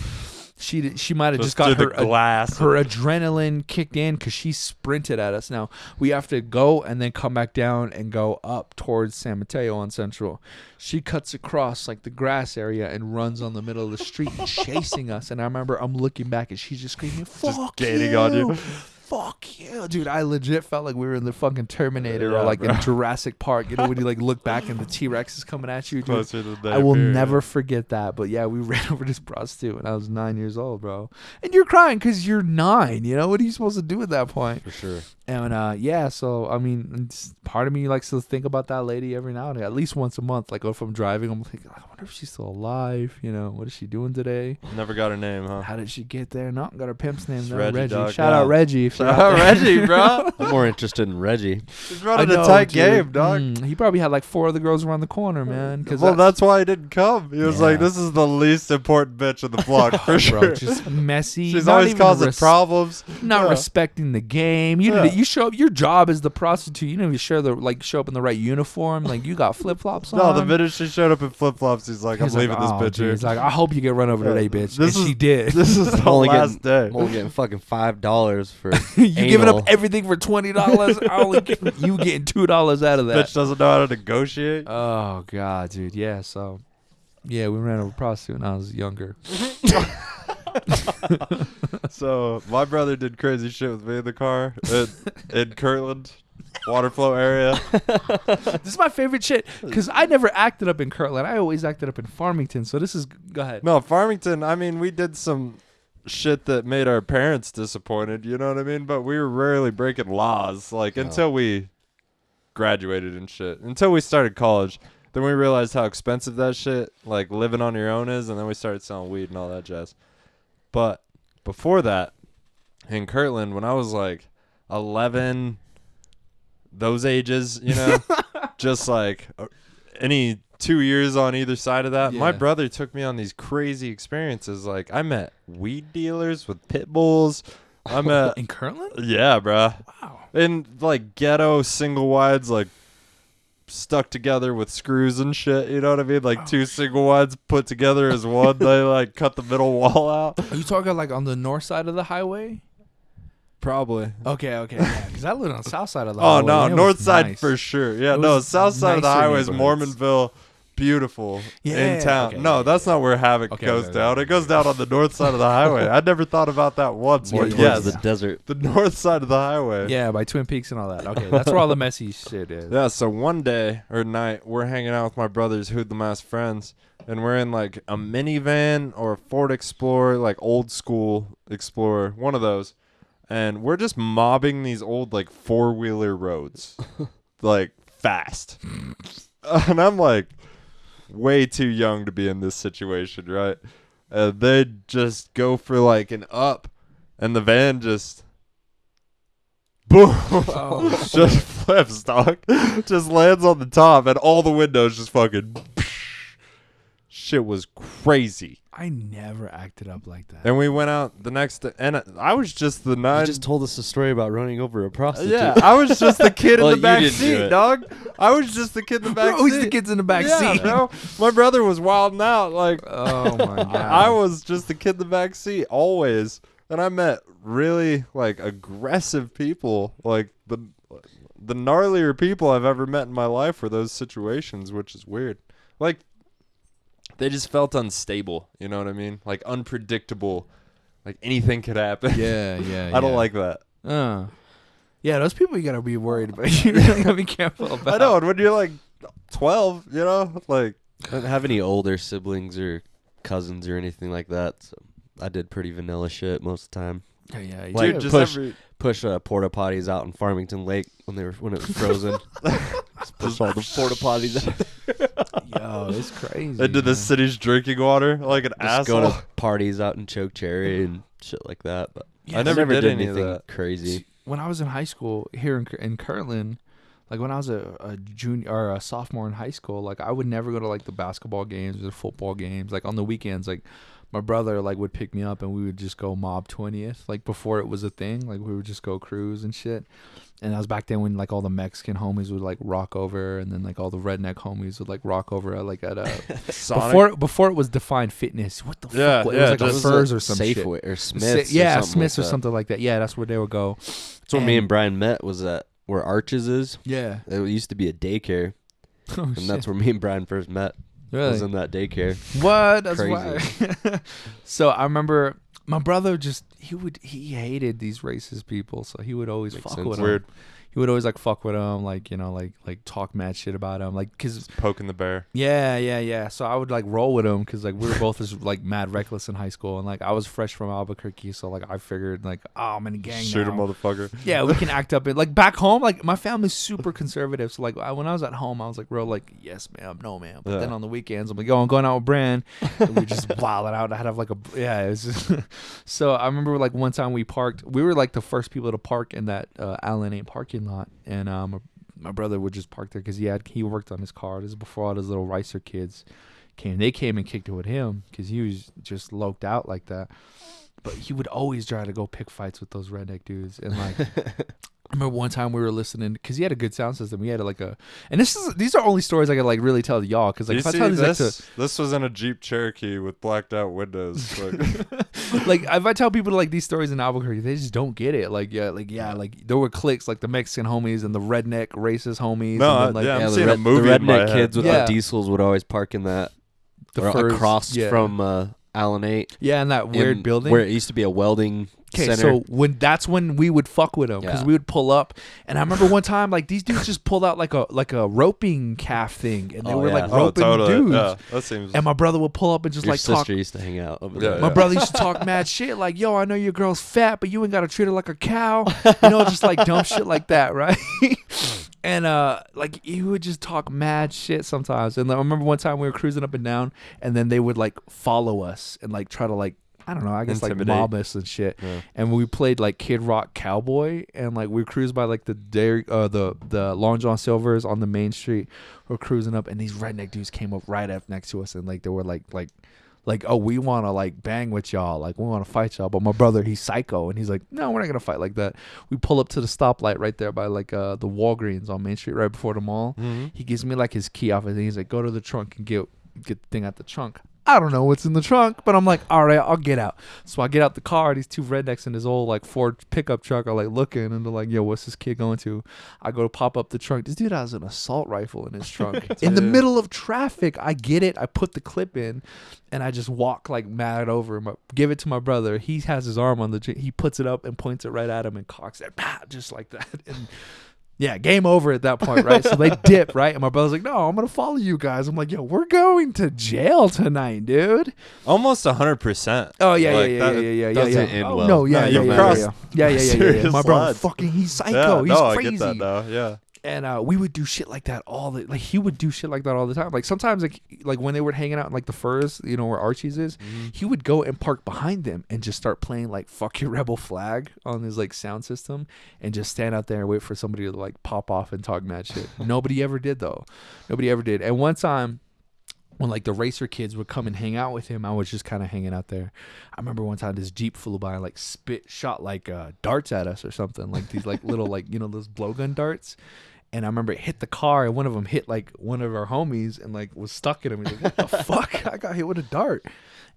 She might have just through got the her glass. her adrenaline kicked in because she sprinted at us. Now we have to go and then come back down and go up towards San Mateo on Central. She cuts across like the grass area and runs on the middle of the street chasing us. And I remember I'm looking back and she's just screaming, "Fuck gaining you. on you. Fuck you, dude!" I legit felt like we were in the fucking Terminator Yeah, or like bro. in Jurassic Park. You know, when you like look back and the T-Rex is coming at you, dude. Closer than they I will appear, never yeah. forget that. But yeah, we ran over this prostitute when I was 9 years old, bro. And you're crying because you're 9. You know what are you supposed to do at that point? For sure. And yeah, so I mean, part of me likes to think about that lady every now and then, at least once a month. Like if I'm driving, I'm thinking, I wonder if she's still alive. You know, what is she doing today? Never got her name, huh? How did she get there? No, got her pimp's name It's though, Reggie, Reggie. dog. Shout Yeah. out Reggie. If you're Shout out out there. Reggie, bro. I'm more interested in Reggie. He's running I know, a tight dude. game, dog. He probably had like 4 other girls around the corner, man. Well, that's why he didn't come. He was like, Yeah. "This is the least important bitch in the block for sure." bro, just messy. She's not always even causing problems. Not Yeah. respecting the game. You Yeah. you show up. Your job as the prostitute. You know, you show up in the right uniform. Like you got flip flops on. No, the minute she showed up in flip flops, he's like, "I'm He's leaving like, this "Oh, bitch dude." here." He's like, "I hope you get run over today, bitch." This And is- she did. This is the only last day. I'm only getting fucking $5 for You giving up anal. everything for $20? I only get you getting $2 out of that. Bitch doesn't know how to negotiate. Oh god, dude. Yeah. So, yeah, we ran over a prostitute when I was younger. So my brother did crazy shit with me in the car in Kirtland, water flow area. This is my favorite shit because I never acted up in Kirtland. I always acted up in Farmington. So this is go ahead. No, Farmington. I mean, we did some shit that made our parents disappointed. You know what I mean? But we were rarely breaking laws, like until we graduated and shit. Until we started college, then we realized how expensive that shit, like living on your own, is, and then we started selling weed and all that jazz. But before that, in Kirtland, when I was like 11, those ages, you know, just like any 2 years on either side of that, my Yeah. brother took me on these crazy experiences. Like I met weed dealers with pit bulls. I met, In Kirtland? yeah, bruh. Wow. In like ghetto single wides, like stuck together with screws and shit. You know what I mean? Like two single wides put together as one. They like cut the middle wall out. Are you talking like on the north side of the highway? Probably. Okay, yeah. Because I lived on the south side of the Oh highway. no, and it north was side nice. for sure. Yeah, It no, was south side of the nicer highway is neighborhoods. Mormonville. Beautiful Yeah, in town. okay, No, yeah, that's not where Havoc Okay, goes okay, down. okay, It goes down on the north side of the highway. I never thought about that once, More but towards yes, the desert. the north side of the highway. Yeah, by Twin Peaks and all that. Okay, that's where all the messy shit is. Yeah, so one day or night, we're hanging out with my brother's hoodlum-ass friends, and we're in like a minivan or a Ford Explorer, like old school Explorer, one of those, and we're just mobbing these old like four-wheeler roads, like fast. And I'm like way too young to be in this situation, right? And they just go for like an up, and the van just boom, Oh, just flips, dog. Just lands on the top, and all the windows just fucking. Shit was crazy. I never acted up like that. And we went out the next, and I was just the You nine. just told us a story about running over a prostitute. Yeah, I was just the kid Well, in you the back didn't do seat, it. dog. I was just the kid in the back We're always seat. the kids in the back Yeah, seat. bro. My brother was wilding out. Like, Oh my god. I was just the kid in the back seat always. And I met really like aggressive people. Like the gnarlier people I've ever met in my life were those situations, which is weird. Like they just felt unstable, you know what I mean? Like unpredictable. Like anything could happen. Yeah. I don't like that. Yeah, those people you gotta be worried about. You really gotta be careful about. I know, and when you're like 12, you know, like I didn't have any older siblings or cousins or anything like that, so I did pretty vanilla shit most of the time. Yeah. Like, dude, just push- every Push porta potties out in Farmington Lake when it was frozen. Just push all the porta potties out. Yo, it's crazy. into the man. city's drinking water like an Just go asshole. to parties out in Choke Cherry and shit like that. But Yeah, I never did any of anything that. crazy. When I was in high school here in Kirtland, like when I was a junior or a sophomore in high school, like I would never go to like the basketball games or the football games. Like on the weekends, like my brother like would pick me up and we would just go mob 20th, like before it was a thing. Like we would just go cruise and shit. And that was back then when like all the Mexican homies would like rock over, and then like all the redneck homies would like rock over at like at before it was defined fitness. What the fuck? It was like a Furs or some shit. Safeway or Smith's. Yeah, or something Smith's like or something like that. Yeah, that's where they would go. That's where me and Brian met, was at where Arches is. Yeah. It used to be a daycare. Oh, And shit. that's where me and Brian first met. Really? Was in that daycare. What? That's Crazy. why. So I remember my brother he hated these racist people, so he would always fuck with them. Weird. He would always like fuck with them, like, you know, like talk mad shit about him, like, cause Poking the bear. yeah. So I would like roll with him, cause like we were both just like mad reckless in high school, and like I was fresh from Albuquerque, so like I figured like, oh, I'm in a gang Shoot now. a motherfucker. Yeah, we can act up. Like back home, like my family's super conservative. So like when I was at home, I was like real like, yes ma'am, no ma'am. But then on the weekends, I'm like, yo, I'm going out with Bran. And we just wilding out. I'd have like it was just so I remember like one time we were like the first people to park in that Allen 8 parking lot, and my brother would just park there because he worked on his car. This is before all his little Ricer kids came. They came and kicked it with him because he was just loked out like that. But he would always try to go pick fights with those redneck dudes. And like, I remember one time we were listening because he had a good sound system. He had and these are only stories I could like really tell y'all, because like if I tell these this was in a Jeep Cherokee with blacked out windows. Like if I tell people like these stories in Albuquerque, they just don't get it. Like there were cliques like the Mexican homies and the redneck racist homies. No, and then, like, I'm seeing a movie the in my redneck head. kids with the diesels would always park in that across from Allen 8. Yeah, in that weird building where it used to be a welding center. So that's when we would fuck with them, because we would pull up, and I remember one time like these dudes just pulled out like a roping calf thing, and they were like roping dudes. Yeah, that seems. And my brother would pull up and just Your like sister talk. used to hang out over there. My brother used to talk mad shit like, yo, I know your girl's fat, but you ain't gotta treat her like a cow. You know, just like dumb shit like that, right? And like he would just talk mad shit sometimes. And I remember one time we were cruising up and down, and then they would like follow us and like try to like, I don't know, I guess like mob us and shit. Yeah. And we played like Kid Rock Cowboy, and like we cruised by like the Long John Silver's on the main street. We're cruising up, and these redneck dudes came up right up next to us, and like they were like, oh, we want to like bang with y'all, like we want to fight y'all. But my brother, he's psycho, and he's like, no, we're not gonna fight like that. We pull up to the stoplight right there by like the Walgreens on Main Street, right before the mall. Mm-hmm. He gives me like his key off, and he's like, go to the trunk and get the thing out the trunk. I don't know what's in the trunk, but I'm like, all right, I'll get out. So I get out the car. These two rednecks in this old like Ford pickup truck are like looking, and they're like, yo, what's this kid going to? I go to pop up the trunk. This dude has an assault rifle in his trunk. In the middle of traffic, I get it. I put the clip in, and I just walk like mad over him. Give it to my brother. He has his arm on he puts it up and points it right at him and cocks it, just like that. And yeah, game over at that point, right? So they dip, right? And my brother's like, no, I'm going to follow you guys. I'm like, yo, we're going to jail tonight, dude. Almost 100%. Oh, yeah. Doesn't end well. No, yeah. My brother, lines. fucking, he's psycho. He's crazy. I get that now, yeah. And we would do shit like that he would do shit like that all the time. Like sometimes like when they were hanging out in like the Furs, you know, where Archie's is, he would go and park behind them and just start playing like Fuck Your Rebel Flag on his like sound system, and just stand out there and wait for somebody to like pop off and talk mad shit. Nobody ever did though. Nobody ever did. And one time when like the Racer kids would come and hang out with him, I was just kind of hanging out there. I remember one time this Jeep flew by and like shot like darts at us or something, like these like little like, you know, those blowgun darts. And I remember it hit the car, and one of them hit like one of our homies and like was stuck in him. He's like, what the fuck? I got hit with a dart.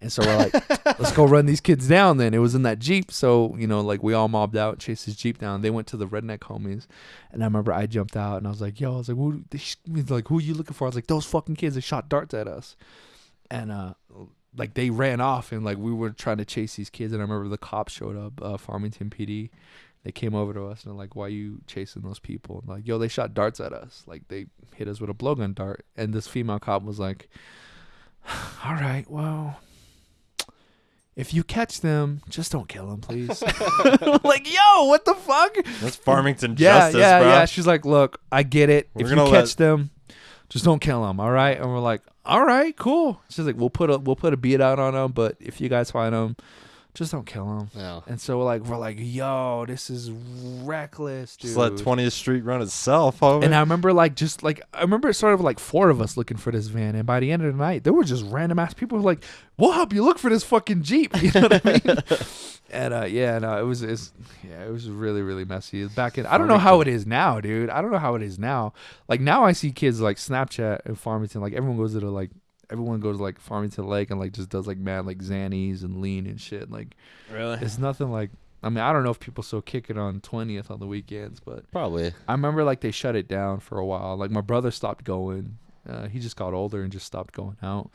And so we're like, let's go run these kids down then. It was in that Jeep. So, you know, like we all mobbed out, chased his Jeep down. They went to the redneck homies. And I remember I jumped out and I was like, yo, he's like, who are you looking for? I was like, those fucking kids, they shot darts at us. And like they ran off, and like we were trying to chase these kids. And I remember the cops showed up, Farmington PD. They came over to us and they're like, why are you chasing those people? And like, yo, they shot darts at us. Like they hit us with a blowgun dart. And this female cop was like, all right, well, if you catch them, just don't kill them, please. Like, yo, what the fuck? That's Farmington justice, bro. Yeah. She's like, look, I get it. If you catch them, just don't kill them, all right? And we're like, all right, cool. She's like, we'll put a beat out on them, but if you guys find them, just don't kill him. No. And so we're like, yo, this is reckless, dude. Just let 20th Street run itself, homie. And I remember I remember it started with like 4 of us looking for this van, and by the end of the night, there were just random ass people who were like, "We'll help you look for this fucking Jeep." You know what I mean? And it was really really messy. Back in, I don't know how it is now, dude. I don't know how it is now. Like now, I see kids like Snapchat in Farmington. Like everyone goes to like Farmington Lake and like just does like mad like Xannies and lean and shit. Like really, it's nothing like. I mean, I don't know if people still kick it on 20th on the weekends, but Probably. I remember like they shut it down for a while. Like my brother stopped going. He just got older and just stopped going out.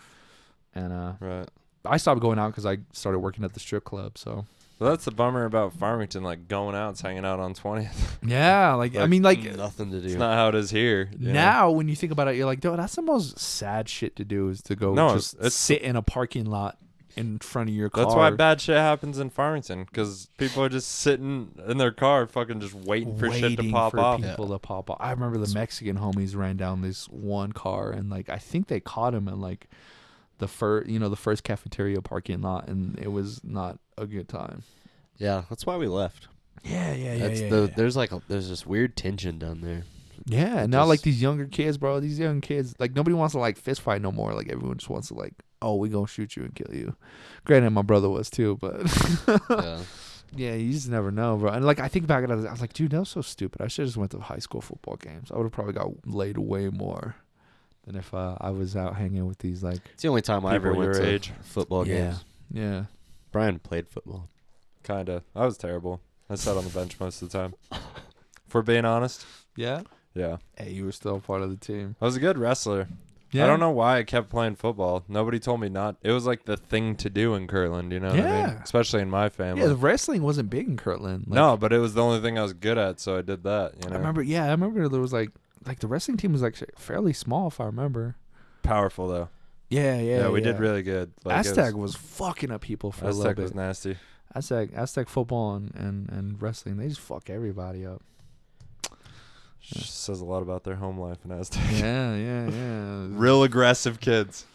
And right. I stopped going out because I started working at the strip club. So Well, that's the bummer about Farmington, like going out, hanging out on 20th. yeah, like I mean, like Nothing to do. It's not how it is here. you know? now when you think about it, you're like, dude, that's the most sad shit to do is to go No, just it's- sit in a parking lot in front of your car. That's why bad shit happens in Farmington, because people are just sitting in their car, fucking just waiting for shit to pop for off. people to pop off. I remember the Mexican homies ran down this one car, and like I think they caught him in like the first cafeteria parking lot, and it was not a good time. Yeah, that's why we left. Yeah. There's this weird tension down there. Yeah, and It now just- like these younger kids, bro, like nobody wants to like fist fight no more. Like everyone just wants to like, oh, we gonna shoot you and kill you. Granted, my brother was too, but Yeah. yeah, you just never know, bro. And like I think back at it, I was like, dude, that was so stupid. I should have just went to high school football games. I would have probably got laid way more than if I was out hanging with these like. It's the only time I ever People went your to age. football games. Yeah. Brian played football. Kinda. I was terrible. I sat on the bench most of the time. If we're being honest. Yeah. Yeah. Hey, you were still part of the team. I was a good wrestler. I don't know why I kept playing football. Nobody told me not. It was like the thing to do in Kirtland, you know what I mean? Yeah. Especially in my family. Yeah, the wrestling wasn't big in Kirtland. Like, No, but it was the only thing I was good at, so I did that, you know? I remember there was like the wrestling team was like fairly small if I remember. Powerful, though. Yeah, we did really good. Like, it Aztec was fucking up people for a little Aztec bit. was nasty. Aztec football and wrestling, they just fuck everybody up. Says a lot about their home life in Aztec. Yeah. Real aggressive kids.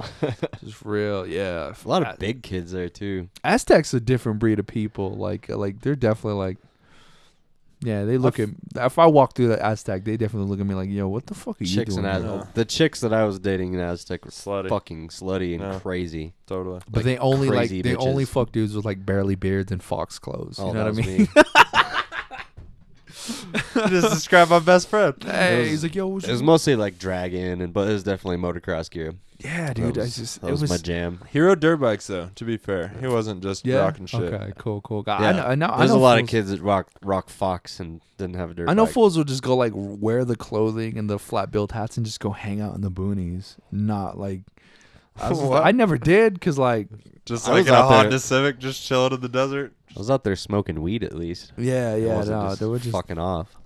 Just real, yeah. A lot of big kids there too. Aztec's a different breed of people. Like they're definitely like, yeah. They look at if I walk through the Aztec, they definitely look at me like, yo, what the fuck are you Chicks doing? in here? Aztec. The chicks that I was dating in Aztec were Slutty. fucking slutty and Yeah. crazy. Totally. But they only crazy they only bitches. fuck dudes with like barely beards and fox clothes. Oh, You know that what I was mean? me. Just describe my best friend. Hey, he's like, yo, what's It was mostly like dragon, but it was definitely motocross gear. yeah, dude. That It was was my jam. Hero dirt bikes, though, to be fair. He wasn't just yeah. rocking shit. Okay, cool. Yeah. I know. There's a lot of fools- kids that rock Fox and didn't have a dirt I know bike. fools will just go like wear the clothing and the flat built hats and just go hang out in the boonies. Not like What? I never did because like Just I like was in a out there- Honda Civic, just chilling in the desert. I was out there smoking weed at least. yeah I wasn't no just they were just fucking off.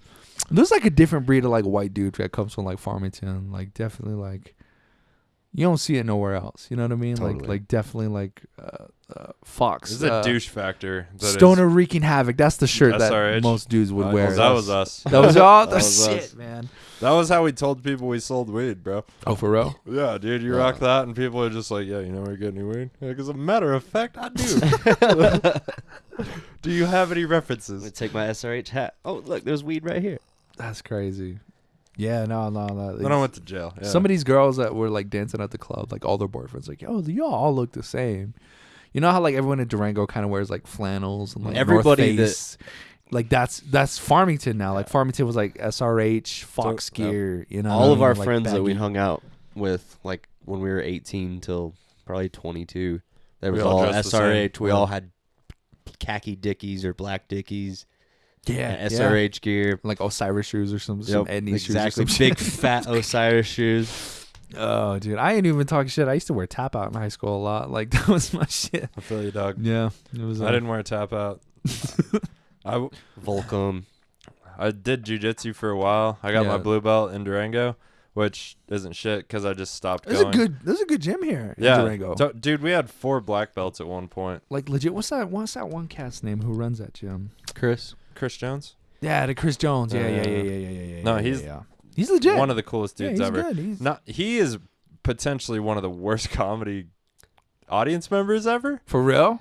there's like a different breed of like white dude that comes from like Farmington, like definitely like you don't see it nowhere else. You know what I mean? Totally. Like definitely like Fox. There's a douche factor. that is- Stoner wreaking havoc. That's the shirt that SRH. most dudes would That wear. was That was us. That was all the That was shit, us. man. That was how we told people we sold weed, bro. Oh, for real? Yeah, dude, you Yeah. rock that, and people are just like, yeah, you know where you get any weed? Because a matter of fact, I do. Do you have any I'm gonna references? take my SRH hat. Oh, look, there's weed right here. That's crazy. Yeah, no. Then I went to jail. Yeah. Some of these girls that were like dancing at the club, like all their boyfriends, like, yo, you all look the same. You know how like everyone in Durango kind of wears like flannels and like Everybody North Face? Like that's Farmington now. Like Farmington was like SRH, Fox So, yep. gear. You know, All what I of mean? our Like friends that we baggy. hung out with, like when we were 18 till probably 22, they We was all all dressed the SRH. same. We Yeah. all had khaki dickies or black dickies. yeah, and SRH gear. like Osiris shoes or some Edney exactly. shoes. Or some Big fat Osiris shoes. shit. Oh, dude, I ain't even talking shit. I used to wear tap out in high school a lot. Like that was my shit. I feel you, dog. Yeah, it was. I didn't wear a tap out. Volcom. I did jujitsu for a while. I got Yeah. my blue belt in Durango, which isn't shit because I just stopped There's going. there's a good gym here in Yeah, Durango. Dude, we had 4 black belts at one point. Like legit. What's that one cat's name who runs that gym? Chris. Chris Jones, Yeah, the Chris Jones. Yeah. No, yeah, he's- yeah. He's legit. one of the coolest yeah, dudes he's ever. good. He's He is potentially one of the worst comedy audience members ever. for real.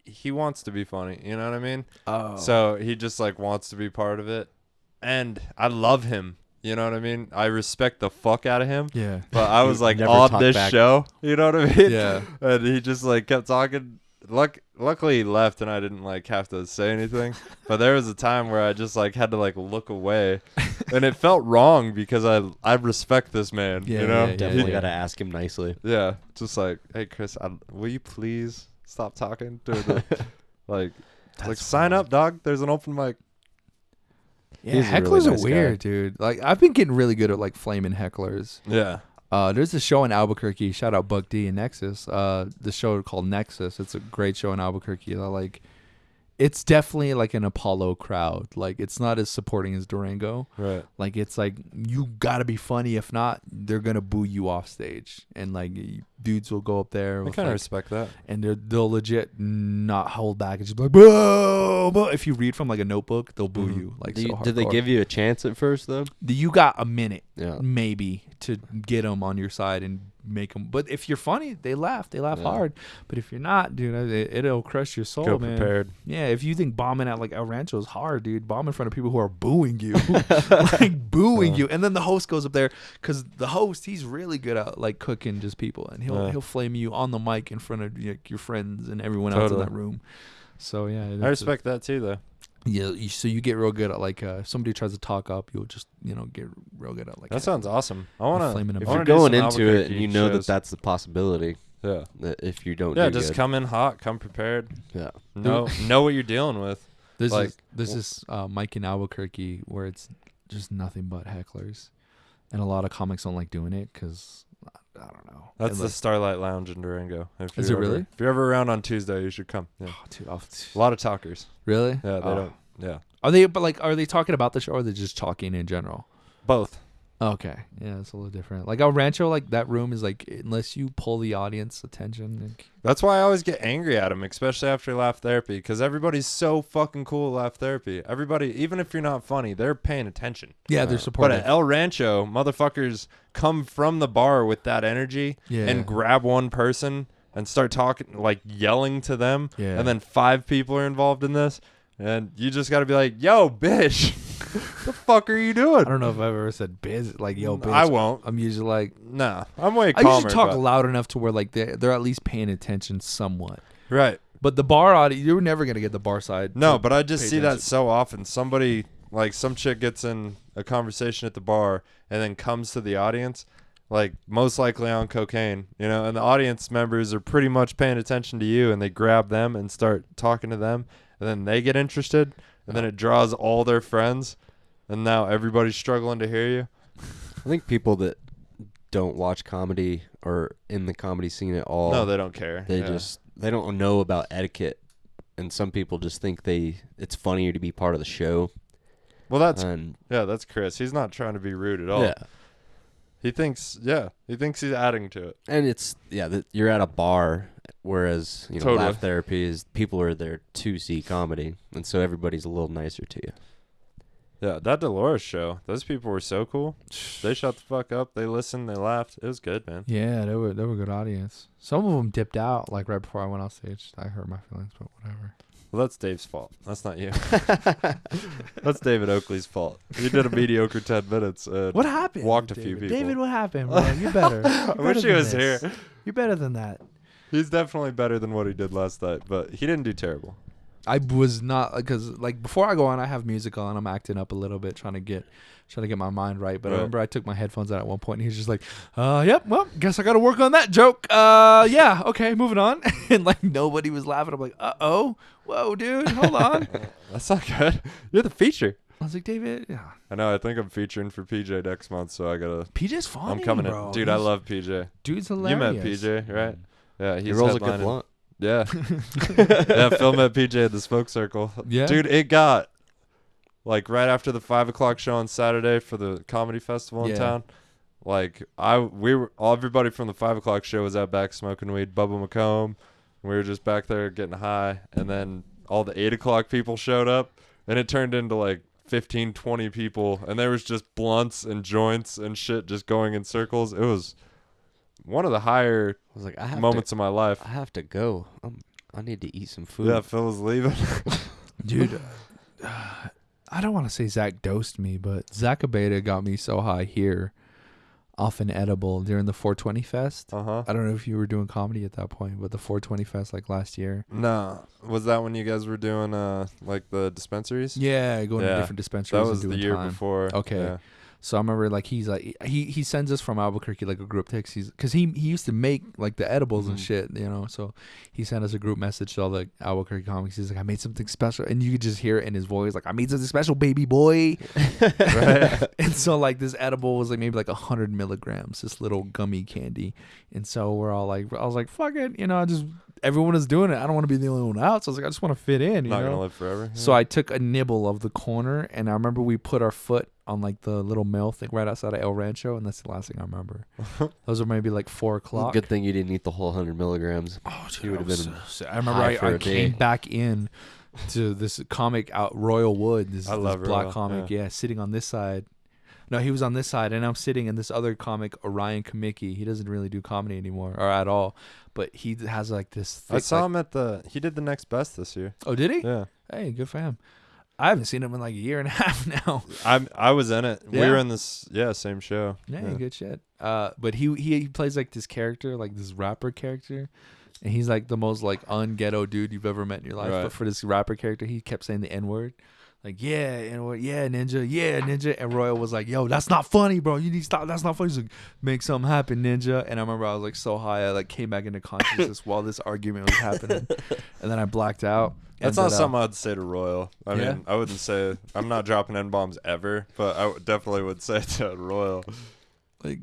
he wants to be funny. You know what I mean? Oh. So he just like wants to be part of it, and I love him. You know what I mean? I respect the fuck out of him. Yeah. But I was like Never on talk this back. show. You know what I mean? Yeah. And he just like kept talking. Luckily he left and I didn't like have to say anything. But there was a time where I just like had to like look away, and it felt wrong because I respect this man. Yeah, you know? yeah, Definitely yeah. got to ask him nicely. Yeah, just like, hey Chris, will you please stop talking to the like sign up, dog. There's an open mic. Yeah, He's a really hecklers nice are weird, dude. Like I've been getting really good at like flaming hecklers. Yeah. There's a show in Albuquerque. Shout out Buck D and Nexus. The show called Nexus. It's a great show in Albuquerque. Like, it's definitely like an Apollo crowd. Like, it's not as supporting as Durango. Right. Like, it's like you gotta be funny. If not, they're gonna boo you off stage. And like, dudes will go up there. I with, kind of like, respect that. and they'll legit not hold back and just be like, boo, boo. If you read from like a notebook, they'll boo Mhm. you. Like, Did they hardcore. give you a chance at first though? You got a minute, Yeah. maybe, to get them on your side and make them. But if you're funny, they laugh. They laugh Yeah. hard. But if you're not, dude, it'll crush your soul, Go man. prepared. Yeah, if you think bombing at like El Rancho is hard, dude, bomb in front of people who are booing you, like booing you, and then the host goes up there because the host, he's really good at like cooking just people, and he'll flame you on the mic in front of your friends and everyone else in Totally. that room. So yeah, I respect that too, though. Yeah, so you get real good at like if somebody tries to talk up, you'll just get real good at like That sounds awesome. I want flaming to. them. If you're going into it and you know that that's the possibility, yeah, that if you don't yeah, do just good, come in hot, come prepared. yeah. Know what you're dealing with. This Like, is Mike in Albuquerque where it's just nothing but hecklers, and a lot of comics don't like doing it because I don't know. That's And, the like, Starlight Lounge in Durango. Is it really? If you're ever around on Tuesday, you should come. Yeah. oh, dude, A lot of talkers. really? Yeah, they Oh. don't. Yeah, Are they? But like, are they talking about the show or are they just talking in general? both. Okay, yeah, it's a little different. Like El Rancho, like that room is like unless you pull the audience attention. Like, That's why I always get angry at them, especially after Laugh Therapy, because everybody's so fucking cool at Laugh Therapy. Everybody, even if you're not funny, they're paying attention. yeah, they're But supportive. at El Rancho, motherfuckers come from the bar with that energy Yeah. and grab one person and start talking, like yelling to them. Yeah. And then 5 people are involved in this. And you just got to be like, yo, bitch, the fuck are you doing? I don't know if I've ever said biz like yo bitch. I won't. I'm usually like Nah, I'm way I calmer. usually talk but- loud enough to where like they're at least paying attention somewhat. Right. But the bar audience, you're never gonna get the bar side. No, to but I just pay see that attention. so often. Somebody, like some chick gets in a conversation at the bar and then comes to the audience, like most likely on cocaine, and the audience members are pretty much paying attention to you, and they grab them and start talking to them, and then they get interested, and then it draws all their friends, and now everybody's struggling to hear you. I think people that don't watch comedy or in the comedy scene at all, No, they don't care. they Yeah. they don't know about etiquette, and some people just think it's funnier to be part of the show. Well, that's And that's Chris. He's not trying to be rude at all. yeah, He thinks he's adding to it. and it's that you're at a bar, whereas Totally. Laugh Therapy is people are there to see comedy, and so everybody's a little nicer to you. Yeah, that Dolores show, those people were so cool. They shut the fuck up. They listened. They laughed. It was good, man. Yeah, they were a good audience. Some of them dipped out like right before I went off stage. I hurt my feelings, but whatever. Well, that's Dave's fault. That's not you. That's David Oakley's fault. You did a mediocre 10 minutes. And What happened? Walked a David? few people. David, what happened, bro? You're better. I wish he was here. You're better than that. He's definitely better than what he did last night, but he didn't do terrible. I was not because like before I go on, I have music on. I'm acting up a little bit, trying to get my mind right. But I Right. remember I took my headphones out at one point, and he's just like, "Yep, well, guess I got to work on that joke. Yeah, okay, moving on." And like nobody was laughing. I'm like, "Uh-oh, whoa, dude, hold on." That's not good. You're the feature. I was like, "David, yeah, I know. I think I'm featuring for PJ next month, so I gotta. PJ's funny. I'm coming bro. in, dude. I He's- love PJ. Dude's You hilarious. met PJ, right? Yeah, He he's rolls a good headlining. blunt. Yeah. Yeah, Phil met PJ at the Smoke Circle. Yeah, Dude, it got like right after the 5 o'clock show on Saturday for the comedy festival in Yeah. town. Like everybody from the 5 o'clock show was out back smoking weed. Bubba McComb, we were just back there getting high, and then all the 8 o'clock people showed up, and it turned into like 15, 20 people, and there was just blunts and joints and shit just going in circles. It was one of the higher I was like, I have moments of my life. I have to go. I need to eat some food. Yeah, Phil was leaving. Dude, I don't want to say Zach dosed me, but Zachabeta got me so high here off an edible during the 420 Fest. Uh-huh. I don't know if you were doing comedy at that point, but the 420 Fest like last year. No. Was that when you guys were doing like the dispensaries? Yeah, going to Yeah. different dispensaries. That and was the doing year time. before. Okay. Yeah. So I remember like he's like he sends us from Albuquerque like a group text. Because he used to make like the edibles and shit, you know. So he sent us a group message to all the Albuquerque comics. He's like, I made something special, and you could just hear it in his voice, like, I made something special, baby boy. Right. And so like this edible was like maybe like 100 milligrams, this little gummy candy. And so we're all like, I was like, fuck it, you know, everyone is doing it. I don't want to be the only one out. So I was like, I just want to fit in. Not you know? gonna live forever. So I took a nibble of the corner, and I remember we put our foot on like the little mill thing right outside of El Rancho, and that's the last thing I remember. Those were maybe like 4 o'clock. Good thing you didn't eat the whole 100 milligrams. Oh, dude, You would have been I remember high for I a day. came back in to this comic out Royal Wood. This love black Royal, comic, yeah, sitting on this side. No, he was on this side, and I'm sitting in this other comic, Orion Kamicki. He doesn't really do comedy anymore, or at all, but he has like this. I saw him at he did the Next Best this year. Oh, did he? Yeah. Hey, good for him. I haven't seen him in like a year and a half now. I was in it. We Yeah? were in this same show. Yeah, good shit. But he plays like this character, like this rapper character, and he's like the most like unghetto dude you've ever met in your life. Right. But for this rapper character, he kept saying the N-word. Like, yeah, N-word, yeah, ninja. And Royal was like, yo, that's not funny, bro. You need to stop. That's not funny. He's like, make something happen, ninja. And I remember I was like so high, I like came back into consciousness while this argument was happening. And then I blacked out. That's not something I'd say to Royal. I Yeah? mean, I wouldn't say I'm not dropping N-bombs ever, but I definitely would say to Royal, like,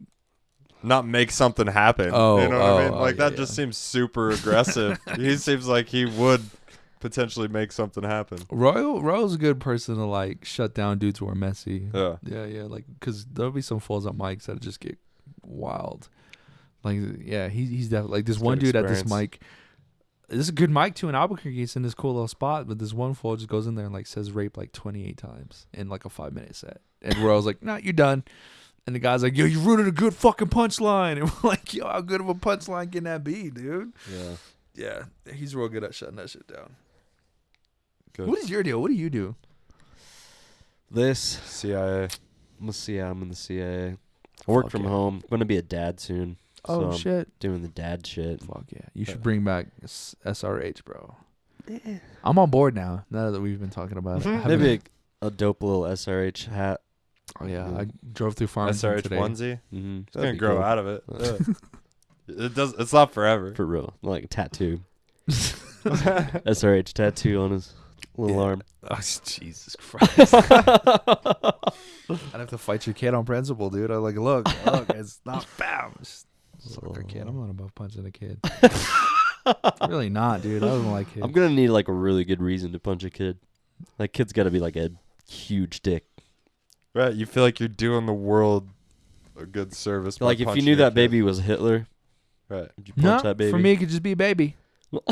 not make something happen. Oh, you know what I mean? oh, Like yeah, that just seems super aggressive. He seems like he would potentially make something happen. Royal's a good person to like shut down dudes who are messy. Yeah. Yeah, like because there'll be some fools at mics that just get wild. Like, yeah, he's definitely like this It's one good dude at this experience. mic. This is a good mic too in Albuquerque. It's in this cool little spot, but this one fool just goes in there and like says rape like 28 times in like a 5-minute set. And Royal's like, nah, you're done. And the guy's like, yo, you ruined a good fucking punchline. And we're like, yo, how good of a punchline can that be, dude? Yeah. Yeah, he's real good at shutting that shit down. Good. What is your deal? What do you do? This, CIA. I'm in the CIA. I work Fuck from yeah. home. I'm going to be a dad soon. Oh, so I'm shit. doing the dad shit. Fuck yeah. You should bring back SRH, bro. I'm on board now that we've been talking about it. I haven't- Maybe a dope little SRH hat. Oh, yeah. I drove through Farmington SRH today. onesie. Mm-hmm. It's gonna grow out of it. Yeah. It's not forever. For real. Like a tattoo. SRH tattoo on his little arm. Oh, Jesus Christ. I'd have to fight your kid on principle, dude. I'm like, look, it's not bam. Just suck a kid. I'm not above punching a kid. Really not, dude. I don't like kids. I'm going to need like a really good reason to punch a kid. Like, kid's got to be like a huge dick. Right. You feel like you're doing the world a good service. by Like, if you punching knew a that kid. baby was Hitler, Right. would you No, punch that baby? for me, it could just be a baby. Like,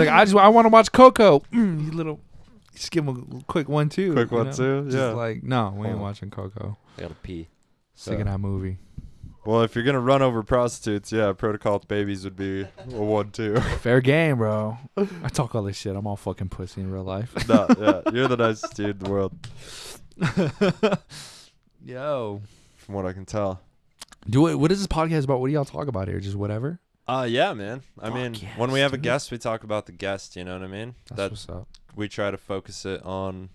I want to watch Coco. You little, just give him a quick 1-2. Quick you 1-2, know? Just yeah. like, no, we ain't Oh. watching Coco. I got to pee. Sick of that movie. Well, if you're gonna run over prostitutes, yeah, protocol with babies would be a 1-2. Fair game, bro. I talk all this shit. I'm all fucking pussy in real life. No, yeah, you're the nicest dude in the world, Yo. from what I can tell. What is this podcast about? What do y'all talk about here? Just whatever? Yeah, man. I mean, yes, when we have a dude. guest, we talk about the guest. You know what I mean? That's what's up. We try to focus it on.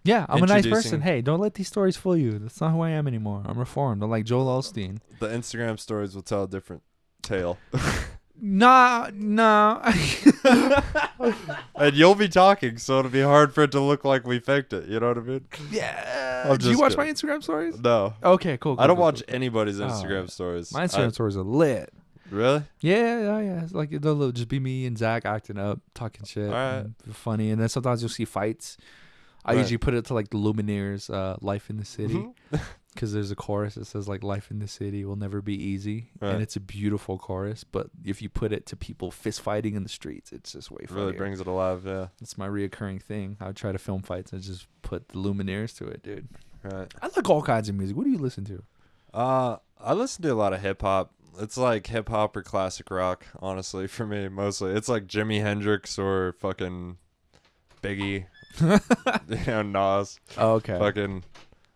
Yeah, I'm a nice Introducing- person. Hey, don't let these stories fool you. That's not who I am anymore. I'm reformed. I'm like Joel Osteen. The Instagram stories will tell a different tale. Nah. And you'll be talking, so it'll be hard for it to look like we faked it. You know what I mean? Yeah. I'm Do you just watch kidding. my Instagram stories? No. Okay, cool. I don't cool, watch cool. anybody's Oh, Instagram stories. My Instagram stories are lit. Really? Yeah. It's like they'll just be me and Zach acting up, talking shit, Alright. and funny, and then sometimes you'll see fights. I Right. usually put it to like the Lumineers, "Life in the City," Mhm. because there's a chorus that says like "Life in the city will never be easy," Right. and it's a beautiful chorus. But if you put it to people fist fighting in the streets, it's just way funnier. Really brings it alive, yeah. It's my reoccurring thing. I would try to film fights and just put the Lumineers to it, dude. Right. I like all kinds of music. What do you listen to? I listen to a lot of hip hop. It's like hip hop or classic rock, honestly, for me, mostly. It's like Jimi Hendrix or fucking Biggie, Nas. Oh, okay. Fucking,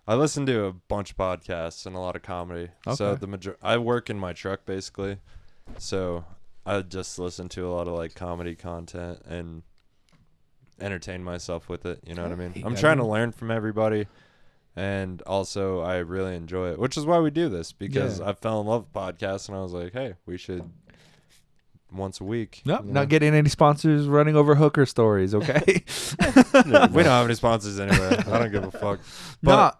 I listen to a bunch of podcasts and a lot of comedy. So I work in my truck basically, so I just listen to a lot of like comedy content and entertain myself with it. You know what I mean? I'm trying to learn from everybody. And also, I really enjoy it, which is why we do this, because I fell in love with podcasts, and I was like, hey, we should once a week. Nope, not getting any sponsors running over hooker stories, okay? We don't have any sponsors anyway. I don't give a fuck. But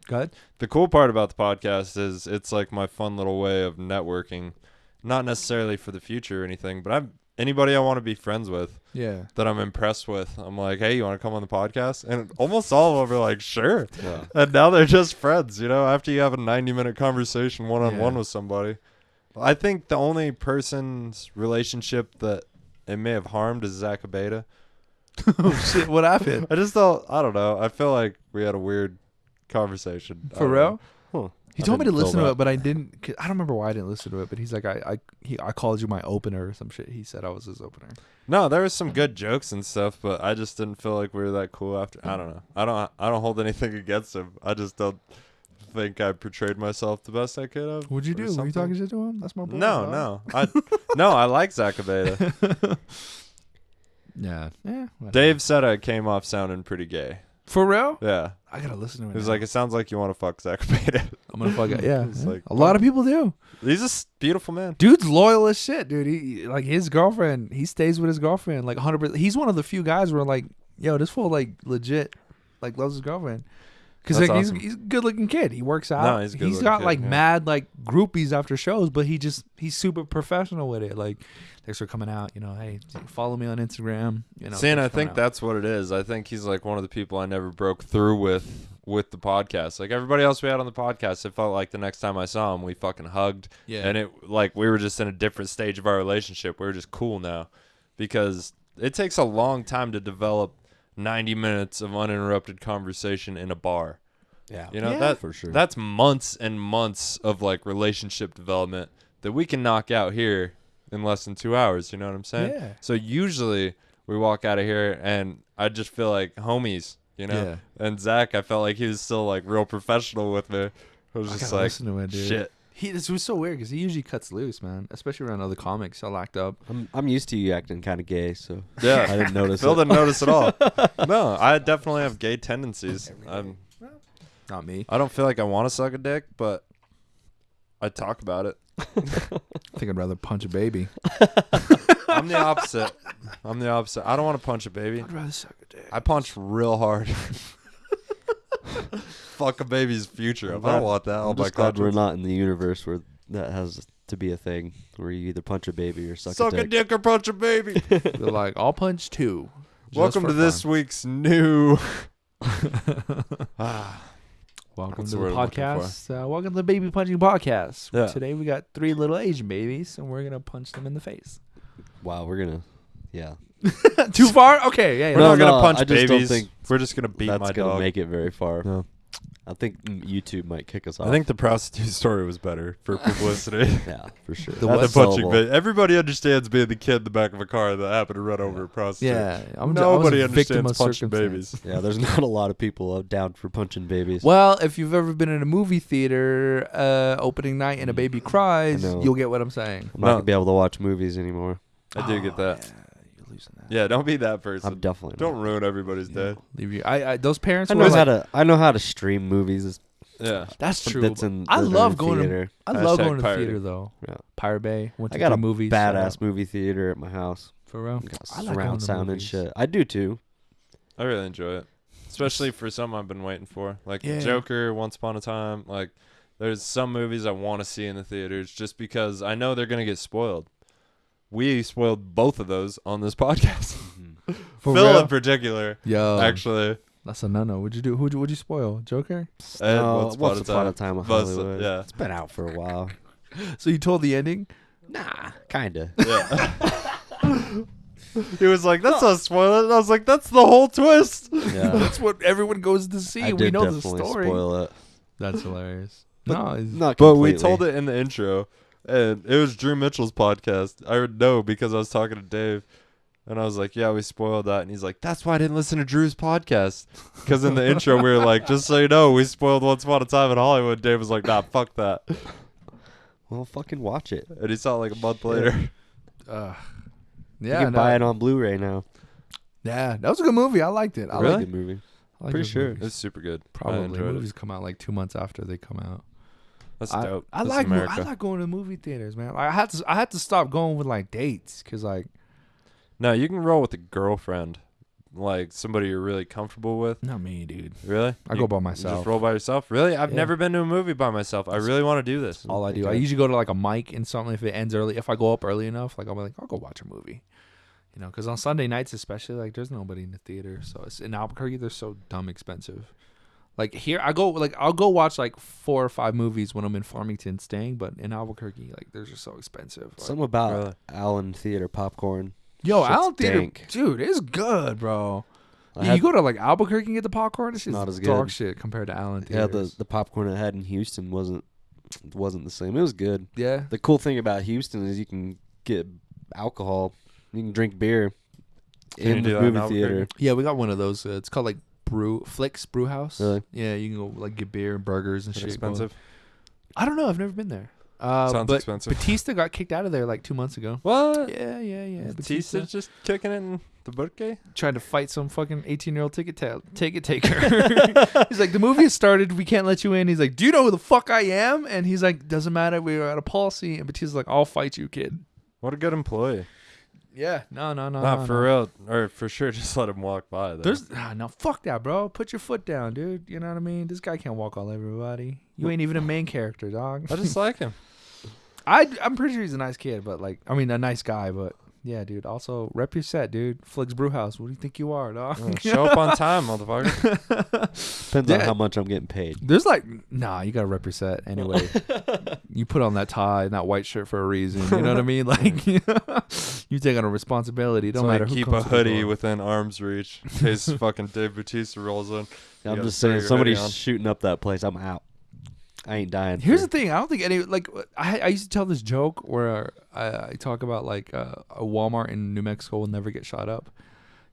Go ahead. the cool part about the podcast is it's like my fun little way of networking, not necessarily for the future or anything, but anybody I want to be friends with. Yeah. That I'm impressed with. I'm like, hey, you want to come on the podcast? And almost all of them are like, sure. Yeah. And now they're just friends, after you have a 90-minute conversation one-on-one with somebody. I think the only person's relationship that it may have harmed is Zach Abeda. Oh, shit. What happened? I don't know. I feel like we had a weird conversation. For real? Huh. He told me to listen to it, but I didn't. I don't remember why I didn't listen to it. But he's like, I called you my opener or some shit. He said I was his opener. No, there was some good jokes and stuff, but I just didn't feel like we were that cool after. I don't know. I don't hold anything against him. I just don't think I portrayed myself the best I could have. What'd you do? Were you talking shit to him? That's my boy. No. I like Zach Abeda. Yeah. Whatever. Dave said I came off sounding pretty gay. For real? Yeah. I gotta listen to it. He was now. like, it sounds like you want to fuck Zach Abeda. I'm gonna fuck it. Yeah. It's like, a lot of people do. He's a beautiful man. Dude's loyal as shit, dude. He like his girlfriend. He stays with his girlfriend like 100%. He's one of the few guys where like, yo, this fool like legit like loves his girlfriend. Cause That's like awesome. he's a good looking kid. He works out. No, he's a good He's looking got kid, like yeah. mad like groupies after shows, but he's super professional with it. Like, thanks for coming out. Hey, follow me on Instagram. See, and I thanks for coming think out. that's what it is. I think he's like one of the people I never broke through with the podcast. Like everybody else we had on the podcast, it felt like the next time I saw him, we fucking hugged. Yeah. And it like we were just in a different stage of our relationship. We were just cool now, because it takes a long time to develop 90 minutes of uninterrupted conversation in a bar. Yeah. That for sure. That's months and months of like relationship development that we can knock out here in less than 2 hours. You know what I'm saying? Yeah. So usually we walk out of here and I just feel like homies, Yeah. And Zach, I felt like he was still like real professional with me. I was just gotta like, listen to it, dude. shit. This was so weird because he usually cuts loose, man. Especially around other comics, all locked up. I'm used to you acting kind of gay, so Yeah. I didn't notice Phil it. didn't notice at all. No, I definitely have gay tendencies. Not me. I don't feel like I want to suck a dick, but I talk about it. I think I'd rather punch a baby. I'm the opposite. I don't want to punch a baby. I'd rather suck a dick. I punch real hard. Fuck a baby's future. I don't want that. I'm just glad we're not in the universe where that has to be a thing, where you either punch a baby or suck a dick or punch a baby. They're like, I'll punch two. Welcome to this week's new. Welcome What's to the the word I'm looking podcast. Welcome to the Baby Punching Podcast. Yeah. Today we got 3 little Asian babies, and we're gonna punch them in the face. Wow, we're gonna, yeah. Too far? Okay, yeah. We're No, not gonna no, punch I just don't babies. think We're just gonna beat That's my gonna dog. make it very far. No. I think YouTube might kick us off. I think the prostitute story was better for publicity. yeah, for sure. The Than what? punching sellable. baby. Everybody understands being the kid in the back of a car that happened to run over a prostitute. Yeah, Nobody I was a victim understands of punching babies. Yeah, there's not a lot of people down for punching babies. Well, if you've ever been in a movie theater opening night and a baby cries, I know. you'll get what I'm saying. I'm not gonna be able to watch movies anymore. I do get that. Yeah, you're losing that. Yeah, don't be that person. I'm definitely Don't not. ruin everybody's day. Leave you. I those parents I were know like, how to stream movies. Yeah. that's true. That's but in, I that are love in going to theater. I love Hashtag going to pirating. theater though. Yeah. Pirate Bay. Went to I got a movies. badass movie theater at my house. For real. Got I like going surround to sound and movies. shit. I do too. I really enjoy it. Especially for something I've been waiting for. Like Yeah. Joker, Once Upon a Time. Like, there's some movies I want to see in the theaters just because I know they're going to get spoiled. We spoiled both of those on this podcast. For Phil real? in particular, Yo, actually. that's a no. What'd you do? What'd you spoil? Joker? Once Upon a Time in Buzz- Hollywood. yeah. It's been out for a while. So you told the ending? Nah, kinda. Yeah. He was like, that's not spoiling. And I was like, that's the whole twist. Yeah, That's what everyone goes to see. I We did know the definitely story. spoil it. That's hilarious. But No, it's, Not But we completely. told it in the intro. And it was Drew Mitchell's podcast. I would know because I was talking to Dave. And I was like, yeah, we spoiled that. And he's like, that's why I didn't listen to Drew's podcast. Because in the intro, we were like, just so you know, we spoiled Once Upon a Time in Hollywood. Dave was like, nah, fuck that. Well, fucking watch it. And he saw it like a month later. You can buy it on Blu-ray now. Yeah, that was a good movie. I liked it. Really? Good movie. I like Pretty those sure. movies. It's super good. I Probably enjoyed movies it. come out like 2 months after they come out. That's dope. I That's like America. I like going to movie theaters, man. Like, I had to stop going with like dates because like. No, you can roll with a girlfriend. Like somebody you're really comfortable with. Not me, dude. Really? I You go by You myself. just roll by yourself? Really? I've Yeah. never been to a movie by myself. I really want to do this. All I do. Okay. I usually go to like a mic and something if it ends early. If I go up early enough, like I'll be like, I'll go watch a movie. You know, because on Sunday nights especially, like there's nobody in the theater. So it's in Albuquerque, they're so dumb expensive. Like here, I'll go watch like 4 or 5 movies when I'm in Farmington staying, but in Albuquerque, like they're just so expensive. Like, Something about Really? Allen Theater popcorn. yo, shit's Allen Theater, dank. dude, it's good, bro. I Yeah, had- you go to like Albuquerque and get the popcorn. It's just Not as dog good. shit compared to Allen Yeah, Theaters. the popcorn I had in Houston wasn't the same. It was good. Yeah. The cool thing about Houston is you can get alcohol. You can drink beer Can you in do the that in movie theater. Albuquerque? Yeah, we got one of those. It's called like Flicks Brew House. Really? Yeah, you can go like get beer and burgers and Is it shit. expensive? I don't know. I've never been there. Sounds but expensive. Batista got kicked out of there like 2 months ago. What? Yeah. Batista's just kicking it in the Albuquerque? Tried to fight some fucking 18-year-old ticket taker. He's like, the movie has started. We can't let you in. He's like, do you know who the fuck I am? And he's like, doesn't matter. We're at a policy. And Batista's like, I'll fight you, kid. What a good employee. Yeah. No. Not for real. Or for sure, just let him walk by. Though. There's no, fuck that, bro. Put your foot down, dude. You know what I mean? This guy can't walk all everybody. You ain't even a main character, dog. I just like him. I'm pretty sure he's a nice kid, but like, I mean, a nice guy, but yeah, dude. Also, rep your set, dude. Flicks Brewhouse. What do you think you are, dog? Show up on time, motherfucker. Depends on Yeah. how much I'm getting paid. There's like, nah, you gotta rep your set anyway. You put on that tie and that white shirt for a reason. You know what I mean? Like, you take on a responsibility. Don't So matter I who keep comes a to the hoodie door. within arm's reach in case fucking Dave Bautista rolls in. You I'm gotta just throw saying, your somebody's hoodie on. shooting up that place. I'm out. I ain't dying. Here's for- the thing. I don't think any like I used to tell this joke where I talk about like a Walmart in New Mexico will never get shot up,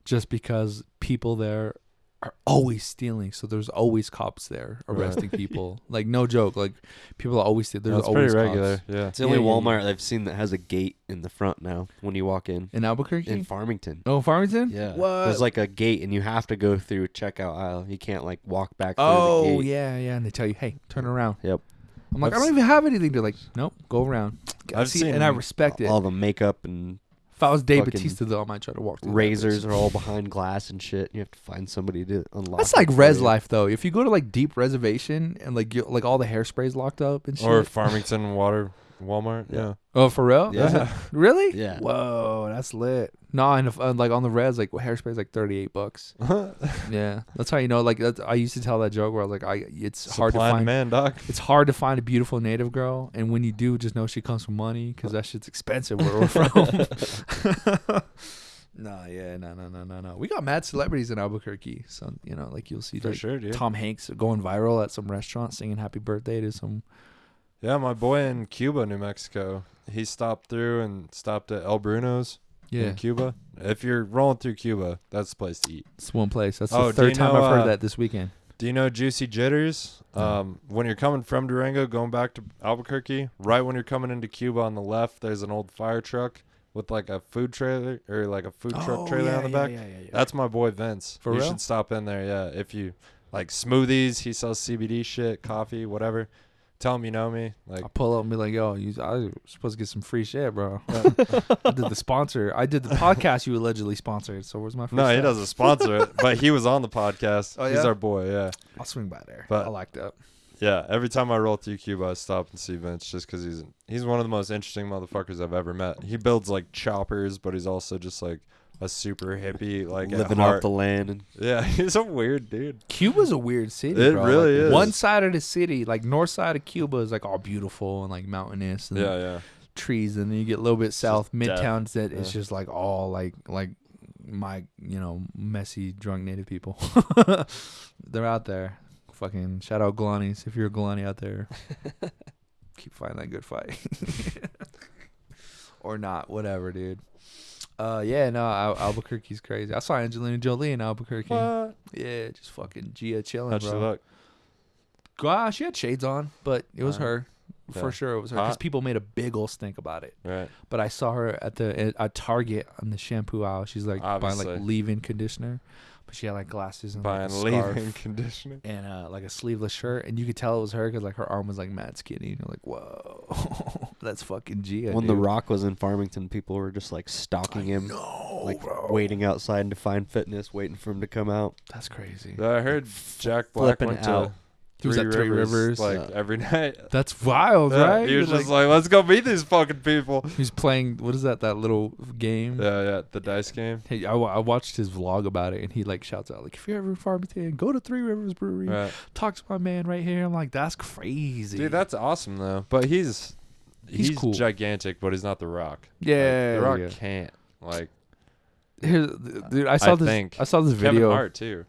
just because people there are always stealing. So there's always cops there arresting people. Like no joke. Like people are always stealing. There's That's always pretty cops. regular. Yeah. It's the only Yeah, yeah, Walmart I've seen that has a gate in the front now when you walk in. In Albuquerque. In Farmington. Oh, Farmington. Yeah. What? There's like a gate and you have to go through a checkout aisle. You can't like walk back through the Oh gate. yeah, and they tell you, hey, turn around. Yep. I'm like, I've I don't even have anything. They're like, nope, go around. I've See, seen and I respect it. All the makeup and If I was Dave fucking Bautista, though, I might try to walk through that razors bitch. are all behind glass and shit. You have to find somebody to unlock. That's it like for res you. life, though. If you go to like deep reservation and like like all the hairspray's locked up and shit. Or Farmington Water Walmart. Yeah. Oh, for real? Yeah. Is it- really? Yeah. Whoa, that's lit. No, and if, like on the res, like hairspray's like $38. Yeah, that's how you know. Like I used to tell that joke where I was like, it's hard to Supply and find. demand, dog. It's hard to find a beautiful native girl, and when you do, just know she comes from money because that shit's expensive where we're from. No. We got mad celebrities in Albuquerque, so you know, like you'll see For like, sure, dude. Tom Hanks going viral at some restaurant singing "Happy Birthday" to some. Yeah, my boy in Cuba, New Mexico, he stopped through and stopped at El Bruno's in Cuba. If you're rolling through Cuba, that's the place to eat. It's one place. That's Oh, the do third you time know, I've heard that this weekend. Do you know Juicy Jitters? When you're coming from Durango, going back to Albuquerque, right when you're coming into Cuba on the left, there's an old fire truck with like a food trailer or like a food truck trailer on the back. Yeah. That's my boy Vince. For you real? should stop in there. Yeah, if you like smoothies, he sells CBD shit, coffee, whatever. Tell him you know me. Like, I'll pull up and be like, "Yo, I was supposed to get some free shit, bro." I did the podcast you allegedly sponsored. So where's my free no, he stuff? doesn't sponsor it, but he was on the podcast. Oh, He's yeah? our boy. Yeah, I'll swing by there. But- I like that. yeah. Every time I roll through Cuba, I stop and see Vince just because he's one of the most interesting motherfuckers I've ever met. He builds like choppers, but he's also just like a super hippie, like at living off heart. the land. And Yeah, he's a weird dude. Cuba's a weird city. It bro. really Like, is. One side of the city, like north side of Cuba, is like all beautiful and like mountainous and Yeah. trees, and then you get a little bit south, just death. Midtown's that Yeah. it's just like all like my messy drunk native people. They're out there. Fucking shout out Galanis if you're a Galani out there. keep fighting that good fight. Or not, whatever, dude. Yeah, no, Albuquerque's crazy. I saw Angelina Jolie in Albuquerque. What? Yeah, just fucking Gia chilling, How'd bro. she look? Gosh, she had shades on, but it was her. Yeah. For sure, it was her. Because Hot? people made a big ol' stink about it. Right. But I saw her at Target on the shampoo aisle. She's like buying Obviously. like leave-in conditioner, but she had like glasses and like, Buying a scarf leave-in conditioner. and like a sleeveless shirt, and you could tell it was her because like her arm was like mad skinny. And you're like, whoa, that's fucking Gia. When dude. The Rock was in Farmington, people were just like stalking him, like waiting outside in Define Fitness, waiting for him to come out. That's crazy. I heard Jack Black Flipping went out. to He was at Three Rivers. like Yeah. every night. That's wild, Yeah, right? He was You're just like, let's go meet these fucking people. he's playing. What is that? That little game. Yeah, the dice game. Hey, I watched his vlog about it, and he like shouts out like, "If you're ever in Farmington, go to Three Rivers Brewery. Right. Talk to my man right here." I'm like, that's crazy, Dude, that's awesome though. But he's cool. gigantic, but he's not The Rock. Yeah, Like, The Rock yeah. can't. Like Dude, I saw this Kevin video. Hart too.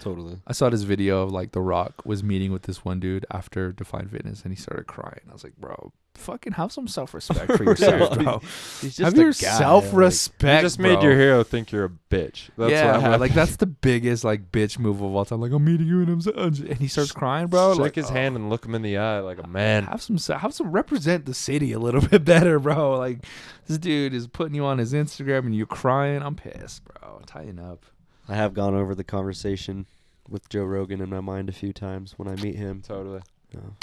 Totally. I saw this video of like The Rock was meeting with this one dude after Define Fitness, and he started crying. I was like, bro, fucking have some self-respect for yourself, bro. He's just Have a your guy, self-respect. You just made bro. your hero think you're a bitch. That's yeah, what bro, happened. like that's the biggest like bitch move of all time. Like, I'm meeting you and he starts crying, bro. Shake like, his oh, hand and look him in the eye like a man. have some represent the city a little bit better, bro. Like this dude is putting you on his Instagram and you're crying. I'm pissed, bro. Tighten up. I have gone over the conversation with Joe Rogan in my mind a few times when I meet him. Totally.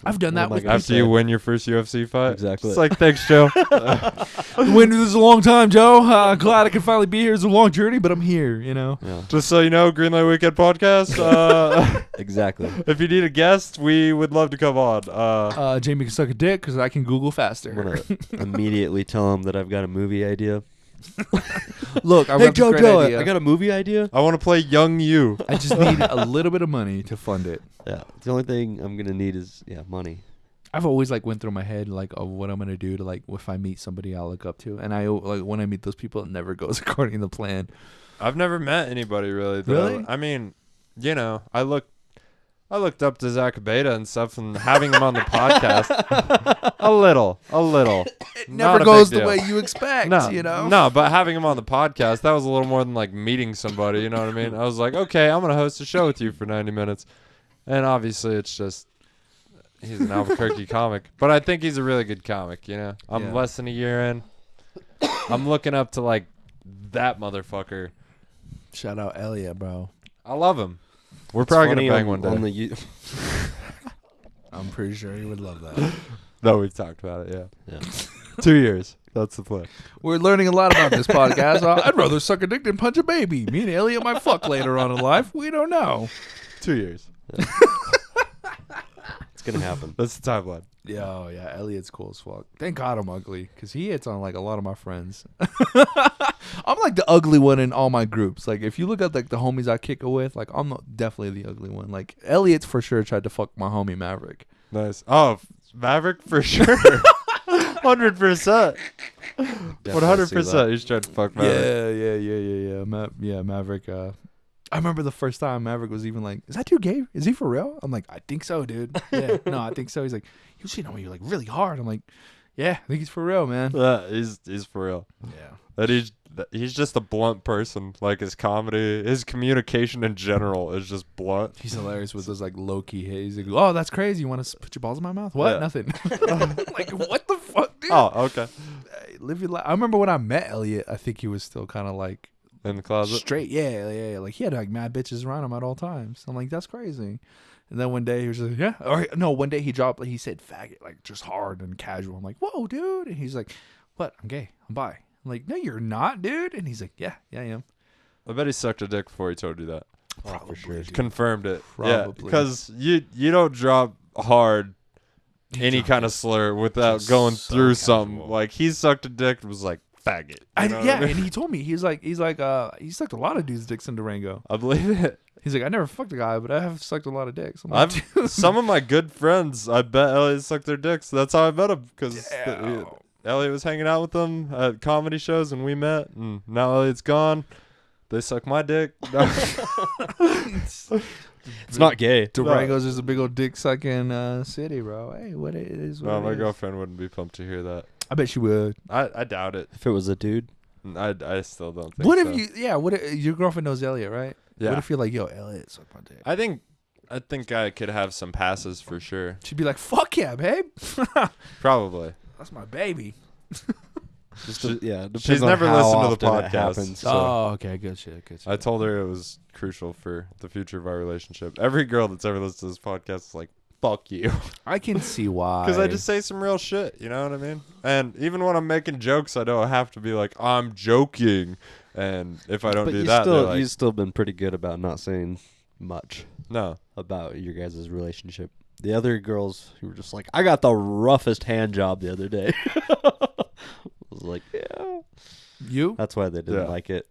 I've done What that am I with gonna After you win your first UFC fight. Exactly. It's like, thanks, Joe. When this is a long time, Joe. Glad I can finally be here. It's a long journey, but I'm here. You know. Yeah, Just so you know, Greenlight Weekend Podcast. exactly. If you need a guest, we would love to come on. Jamie can suck a dick because I can Google faster. I'm gonna immediately tell him that I've got a movie idea. Look, I Hey have a great Joe, idea. I got a movie idea. I want to play Young You. I just need a little bit of money to fund it. Yeah, the only thing I'm gonna need is money. I've always like went through my head like of what I'm gonna do to like if I meet somebody I look up to, and I like when I meet those people, it never goes according to plan. I've never met anybody really. Really? I mean, you know, I looked up to Zach Beta and stuff, and having him on the podcast, a little. It Not never a goes big the deal. way you expect. No, you know. no, but having him on the podcast, that was a little more than like meeting somebody. You know what I mean? I was like, okay, I'm gonna host a show with you for 90 minutes, and obviously it's just he's an Albuquerque comic, but I think he's a really good comic. You know, I'm Yeah. less than a year in. I'm looking up to like that motherfucker. Shout out Elliot, bro. I love him. We're probably Funny gonna bang on- one on day. the I'm pretty sure he would love that. No, we've talked about it. Yeah, yeah. 2 years. That's the plan. We're learning a lot about this podcast. I'd rather suck a dick than punch a baby. Me and Elliot might fuck later on in life. We don't know. 2 years. It's gonna happen. That's the timeline. Yeah, oh yeah, Elliot's cool as fuck. Thank God I'm ugly, because he hits on like a lot of my friends. I'm like the ugly one in all my groups. Like if you look at like the homies I kick it with, like I'm definitely the ugly one. Like Elliot's for sure tried to fuck my homie Maverick. Nice. Oh, Maverick for sure. 100%. 100%. He's trying to fuck Maverick. Yeah, Maverick. I remember the first time Maverick was even like, "Is that dude gay? Is he for real?" I'm like, "I think so, dude." Yeah, no, I think so. He's like, "You cheating on me like really hard." I'm like, "Yeah, I think he's for real, man." Yeah, he's for real. Yeah. That he's just a blunt person. Like his comedy, his communication in general is just blunt. He's hilarious with those like low key hits. He's like, "Oh, that's crazy. You want to put your balls in my mouth?" What? Yeah. Nothing. Like, what the fuck, dude? Oh, okay. Hey, live your life. I remember when I met Elliot. I think he was still kind of like In the closet. straight. Yeah. Like he had like mad bitches around him at all times. I'm like, that's crazy. And then one day he was just like, yeah. Or no, one day he dropped like he said faggot like just hard and casual. I'm like, whoa, dude. And he's like, what? I'm gay. I'm bi. I'm like, no, you're not, dude. And he's like, yeah, I am. I bet he sucked a dick before he told you that. Probably, dude. Confirmed it. Yeah, Probably. because you don't drop hard any dropped kind it of slur without just going so through something. casual. Like he sucked a dick and was like faggot. You know what I mean? And he told me he sucked a lot of dudes' dicks in Durango. I believe it. He's like, I never fucked a guy, but I have sucked a lot of dicks. I'm like, I've some of my good friends. I bet Elliot sucked their dicks. That's how I met him because Damn. Elliot was hanging out with them at comedy shows and we met. And now Elliot's gone. They suck my dick. It's not gay. Durango's just a big old dick sucking city, bro. Hey, what it is? No, What my it is. girlfriend wouldn't be pumped to hear that. I bet she would. I doubt it. If it was a dude, I still don't think What so. if you? Yeah. What if your girlfriend knows Elliot, right? Yeah. What if you're like, yo, Elliot, suck my dick? I think I could have some passes for sure. She'd be like, fuck yeah, babe. Probably. That's my baby. depends She's on never how listened to the often it podcast. happens, so. Oh, okay. Good shit. Good shit. I told her it was crucial for the future of our relationship. Every girl that's ever listened to this podcast is like, fuck you. I can see why. Because I just say some real shit, you know what I mean? And even when I'm making jokes, I don't have to be like, I'm joking. And if I don't But do you that, still, they're like, you've still been pretty good about not saying much no. about your guys' relationship. The other girls who were just like, I got the roughest hand job the other day. I was like, yeah. You? That's why they didn't Yeah. like it.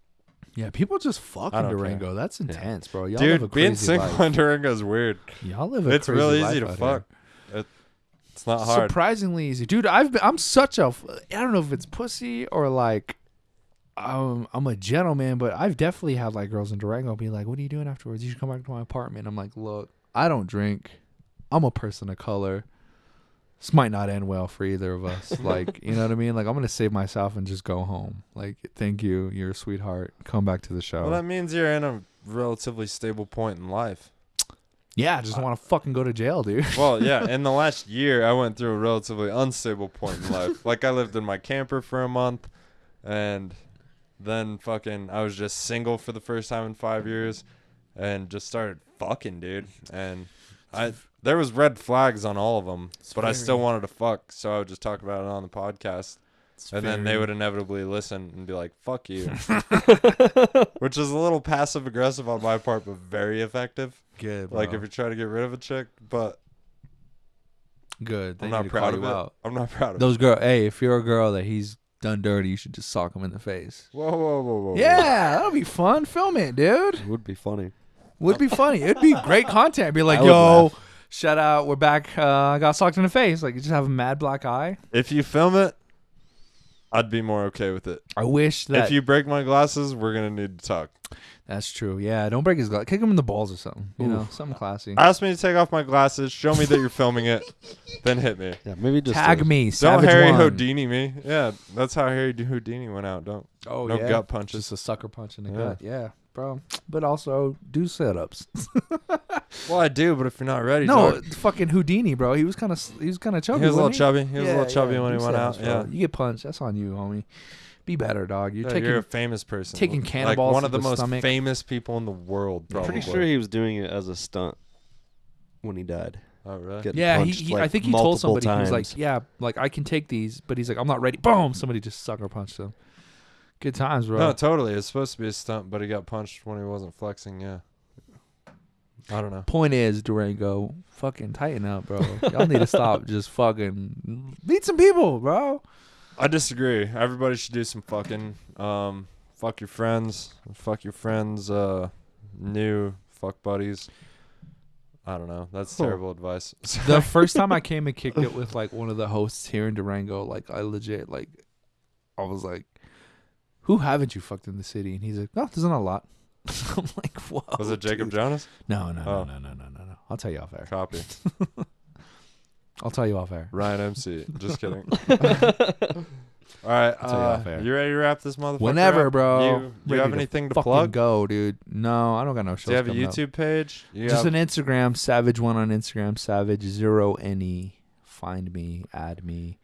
Yeah, people just fuck I in don't Durango. care. That's intense, bro. Y'all live a Dude, being crazy single life. in Durango is weird. Y'all live a It's crazy real life easy to out fuck. It's not hard. Surprisingly easy, dude. I'm such a. I don't know if it's pussy or like, I'm a gentleman, but I've definitely had like girls in Durango be like, "What are you doing afterwards? You should come back to my apartment." I'm like, "Look, I don't drink. I'm a person of color. This might not end well for either of us. Like, you know what I mean? Like, I'm gonna save myself and just go home. Like, thank you. You're a sweetheart. Come back to the show." Well, that means you're in a relatively stable point in life. Yeah, I just want to fucking go to jail, dude. Well, yeah, in the last year, I went through a relatively unstable point in life. Like, I lived in my camper for a month, and then fucking I was just single for the first time in 5 years, and just started fucking, dude. And there was red flags on all of them, but I still wanted to fuck, so I would just talk about it on the podcast. And then they would inevitably listen and be like, fuck you. Which is a little passive aggressive on my part, but very effective. Good, bro. Like, if you're trying to get rid of a chick, but Good. They I'm need not to proud call of you it. out. I'm not proud of it. Those girl. Hey, if you're a girl that he's done dirty, you should just sock him in the face. Whoa. Yeah, that'll be fun. Film it, dude. It would be funny. Would be funny. It'd be great content. Be like, I would yo, laugh. shout out, we're back. I got socked in the face. Like, you just have a mad black eye. If you film it, I'd be more okay with it. I wish that. If you break my glasses, we're going to need to talk. That's true. Yeah, don't break his glass. Kick him in the balls or something. You know, something classy. Ask me to take off my glasses, show me that you're filming it, then hit me. Yeah, maybe just Tag me. Don't Savage Harry One. Houdini me. Yeah, that's how Harry Houdini went out. Don't. Oh, no yeah. gut punches. Just a sucker punch in the Yeah. gut. Yeah, bro. But also do sit-ups. Well, I do, but if you're not ready, No, dog. fucking Houdini, bro. He was kind of chubby. He was a little wasn't chubby. He was a little chubby when he do went sit-ups, out. bro. Yeah. You get punched. That's on you, homie. Be better, dog. You're Yeah, taking. you're a famous person. taking Like cannonballs one to of the the most stomach. famous people in the world, I'm probably. pretty sure he was doing it as a stunt when he died. Oh, really? Getting Yeah, punched, he like, I think he told multiple somebody he was like, times. yeah, like I can take these, but he's like, I'm not ready. Boom! Somebody just sucker punched him. Good times, bro. No, totally. It's supposed to be a stunt, but he got punched when he wasn't flexing. Yeah. I don't know. Point is, Durango, fucking tighten up, bro. Y'all need to stop just fucking meet some people, bro. I disagree. Everybody should do some fucking. Fuck your friends. Fuck your friends. New fuck buddies. I don't know. That's terrible advice. The first time I came and kicked it with like one of the hosts here in Durango, like I legit like, I was like, "Who haven't you fucked in the city?" And he's like, "No, there's not a lot." I'm like, "Whoa." Was it Jacob dude. Jonas? No. Oh. No. I'll tell you off air. Copy. I'll tell you off air. Ryan MC. Just kidding. All right. I'll tell you off air. You ready to wrap this motherfucker Whenever, up? bro. Do you Ready have to anything to fucking plug? Go, dude. No, I don't got no shows. Do you have a coming up. YouTube page? You Just have- an Instagram, Savage1 on Instagram, Savage0NE. Find me, add me,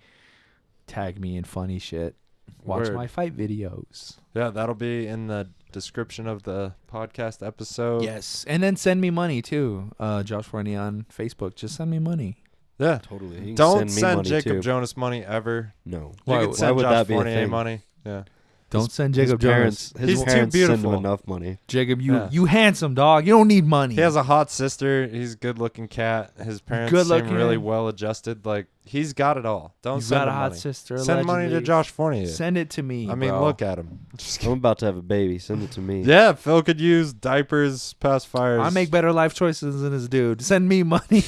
tag me in funny shit. Watch Word. my fight videos. Yeah, that'll be in the description of the podcast episode. Yes, and then send me money too. Josh Fournier on Facebook. Just send me money. Yeah. Totally. He can Don't me send money Jacob too. Jonas money ever. No. You Why- can why send would Josh that be a Fournier thing? money. Yeah. Don't send His Jacob parents, Jonas. his He's too parents send him beautiful. enough money. Jacob, Yeah. you handsome dog. You don't need money. He has a hot sister. He's a good-looking cat. His parents Good seem looking. really well-adjusted. Like, he's got it all. Don't You've send got a him hot money. sister. Send money to allegedly. Josh Fournier. Send it to me. I mean, bro. look at him. Just I'm about to have a baby. Send it to me. Yeah, Phil could use diapers, pacifiers. I make better life choices than this dude. Send me money.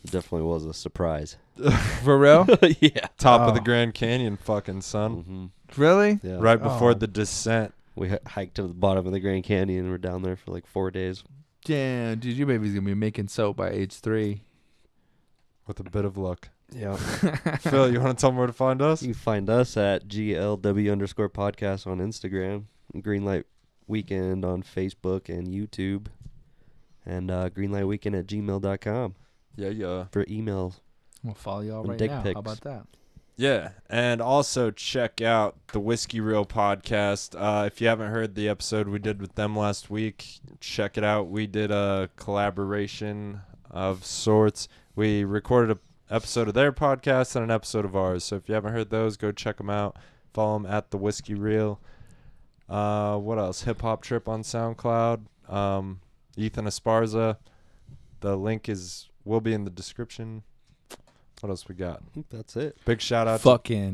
It definitely was a surprise. For real? Yeah. top of the Oh. Grand Canyon, fucking son. Mm-hmm. Really? Yeah. Right before Oh. the descent. We hiked to the bottom of the Grand Canyon and we're down there for like 4 days. Damn, dude, your baby's gonna be making soap by age 3. With a bit of luck. Yeah. Phil, you want to tell them where to find us? You can find us at GLW_podcast on Instagram, Greenlight Weekend on Facebook and YouTube, and greenlightweekend@gmail.com Yeah. for emails. I'm gonna follow y'all And right dick now. pics. How about that? Yeah, and also check out the Whiskey Reel podcast. If you haven't heard the episode we did with them last week, check it out. We did a collaboration of sorts. We recorded an episode of their podcast and an episode of ours. So if you haven't heard those, go check them out. Follow them at the Whiskey Reel. What else? Hip Hop Trip on SoundCloud. Ethan Esparza. The link will be in the description. What else we got? I think that's it. Big shout out. Go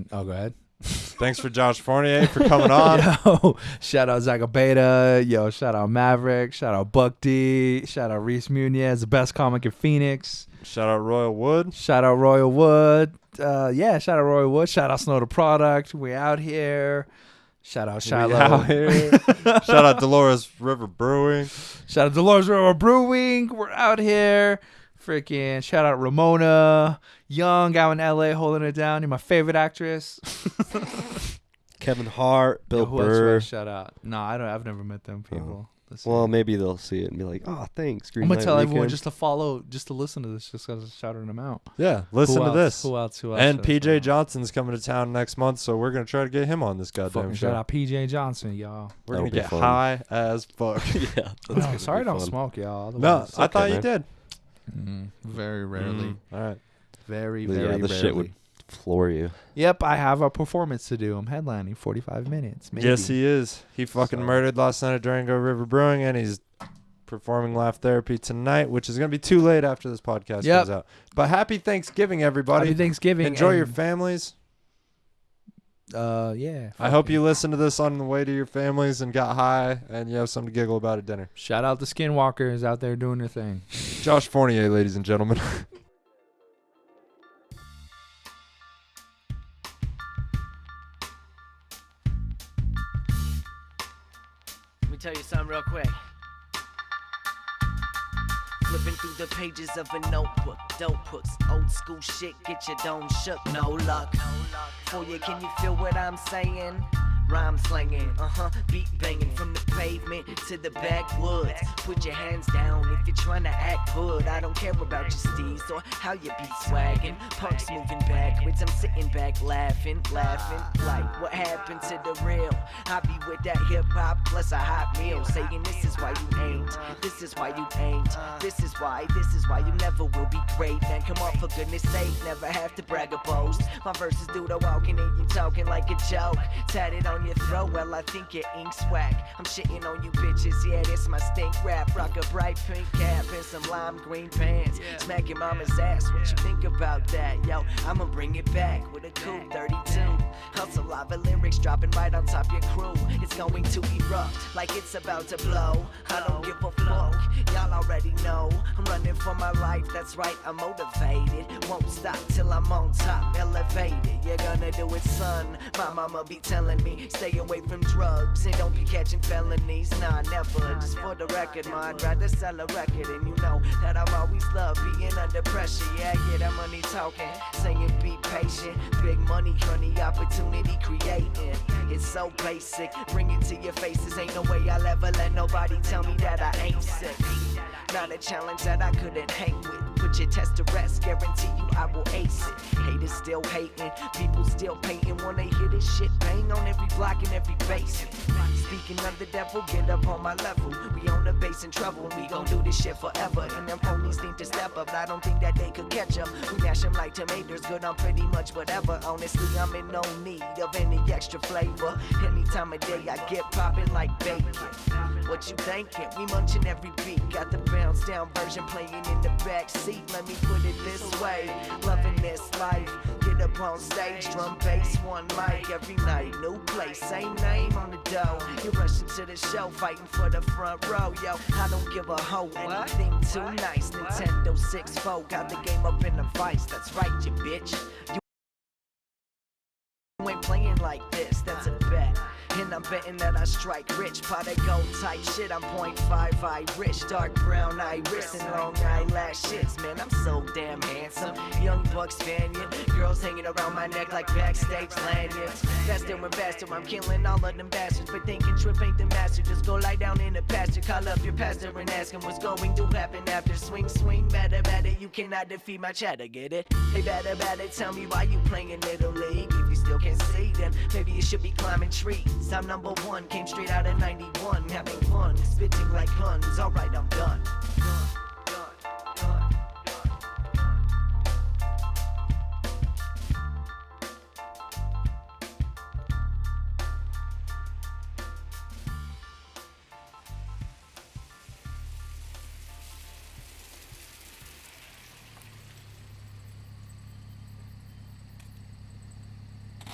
ahead. Thanks for Josh Fournier for coming on. Yo, shout out Zagabeta. Yo, shout out Maverick. Shout out Buck D. Shout out Reese Munez, the best comic in Phoenix. Shout out Royal Wood. Shout out Royal Wood. Shout out Royal Wood. Shout out Snow the Product. We out here. Shout out We Shiloh. out here. Shout out Dolores River Brewing. Shout out Dolores River Brewing. We're out here. Freaking shout out Ramona Young out in LA holding it down. You're my favorite actress. Kevin Hart, Bill Yo, who else do I Burr. shout out? No, I've never met them people. Let's see. Well, maybe they'll see it and be like, "Oh, thanks." I'm gonna Greenlight tell everyone Weekend." just to follow, just to listen to this, just because shouting them out. Yeah, listen Who to else? this. Who else? And should I shout PJ out? Johnson's coming to town next month, so we're gonna try to get him on this goddamn Fucking show. shout out PJ Johnson, y'all. We're That'll gonna be get fun. high as fuck. Yeah. that's Oh, gonna sorry, I be don't fun. smoke, y'all. No, Otherwise- I thought okay, you man. did. Very rarely. All right. Very, Yeah, very the rarely. shit would floor you. Yep, I have a performance to do. I'm headlining 45 minutes. Maybe. Yes, he is. He fucking So- murdered last night at Durango River Brewing, and he's performing Laugh Therapy tonight, which is gonna be too late after this podcast Yep. comes out. But happy Thanksgiving, everybody. Happy Thanksgiving. Enjoy your and, families. yeah. I hope you listen to this on the way to your families and got high, and you have something to giggle about at dinner. Shout out the Skinwalkers out there doing their thing. Josh Fournier, ladies and gentlemen. Let me tell you something real quick. Flipping through the pages of a notebook, dope hooks, old school shit, get your dome shook, no luck. For you, can you feel what I'm saying? Rhyme slanging, beat banging from the pavement to the backwoods. Put your hands down if you're trying to act hood. I don't care about your steez or how you be swagging. Punks moving backwards, I'm sitting back laughing. Like what happened to the real? I be with that hip hop plus a hot meal, saying this is why you ain't, this is why you ain't, this is why you never will be great. Man, come on, for goodness sake, never have to brag or boast. My verses do the walking and you talking like a joke. Tatted on your throat, well I think your ink's whack. I'm shitting on you bitches, yeah, this my stink rap. Rock a bright pink cap and some lime green pants. Smack your mama's ass, what you think about that? Yo, I'ma bring it back with a cool 32. Hustle lava lyrics dropping right on top your crew. It's going to erupt like it's about to blow. I don't give a fuck, y'all already know. I'm running for my life, that's right, I'm motivated. Won't stop till I'm on top, elevated. You're gonna do it, son. My mama be telling me, stay away from drugs and don't be catching felonies. Nah, never. Just for the record, ma, I'd rather sell a record. And you know that I've always loved being under pressure. Yeah, that money talking, saying be patient. Big money, honey, opportunity creating. It's so basic, bring it to your faces. Ain't no way I'll ever let nobody tell me that I ain't sick. Not a challenge that I couldn't hang with. Put your test to rest, guarantee you I will ace it. Haters still hating, people still painting. Wanna hear this shit bang on every block and every base. Speaking of the devil, get up on my level. We on the base in trouble, we gon' do this shit forever. And them ponies need to step up, I don't think that they could catch up. We mash them like tomatoes, good on pretty much whatever. Honestly, I'm in no need of any extra flavor. Any time of day I get poppin' like bacon. What you thinking? We munchin' every beat. Got the bounce down version playing in the back seat. Let me put it this way, loving this life. Get up on stage, drum bass, one mic every night. New place, same name on the dough. You rushing to the show, fighting for the front row. Yo, I don't give a hoe, anything too nice. Nintendo 6-4, got the game up in a vice. That's right, you bitch. You ain't playing like this, that's a bet. And I'm betting that I strike rich. Pot of gold type shit, I'm 0.5 Irish. Dark brown iris and long eyelashes. Man, I'm so damn handsome. Young buck Spaniard. Girls hanging around my neck like backstage lanyards. Faster and faster, I'm killing all of them bastards. But thinking trip ain't the master. Just go lie down in the pasture. Call up your pastor and ask him what's going to happen after. Swing, swing, batter, batter. You cannot defeat my chatter, get it? Hey, batter, batter, tell me why you playing Little League. If you still can't see, then maybe you should be climbing trees. I'm number one, came straight out of 91. Having fun, spitting like guns. Alright, I'm done.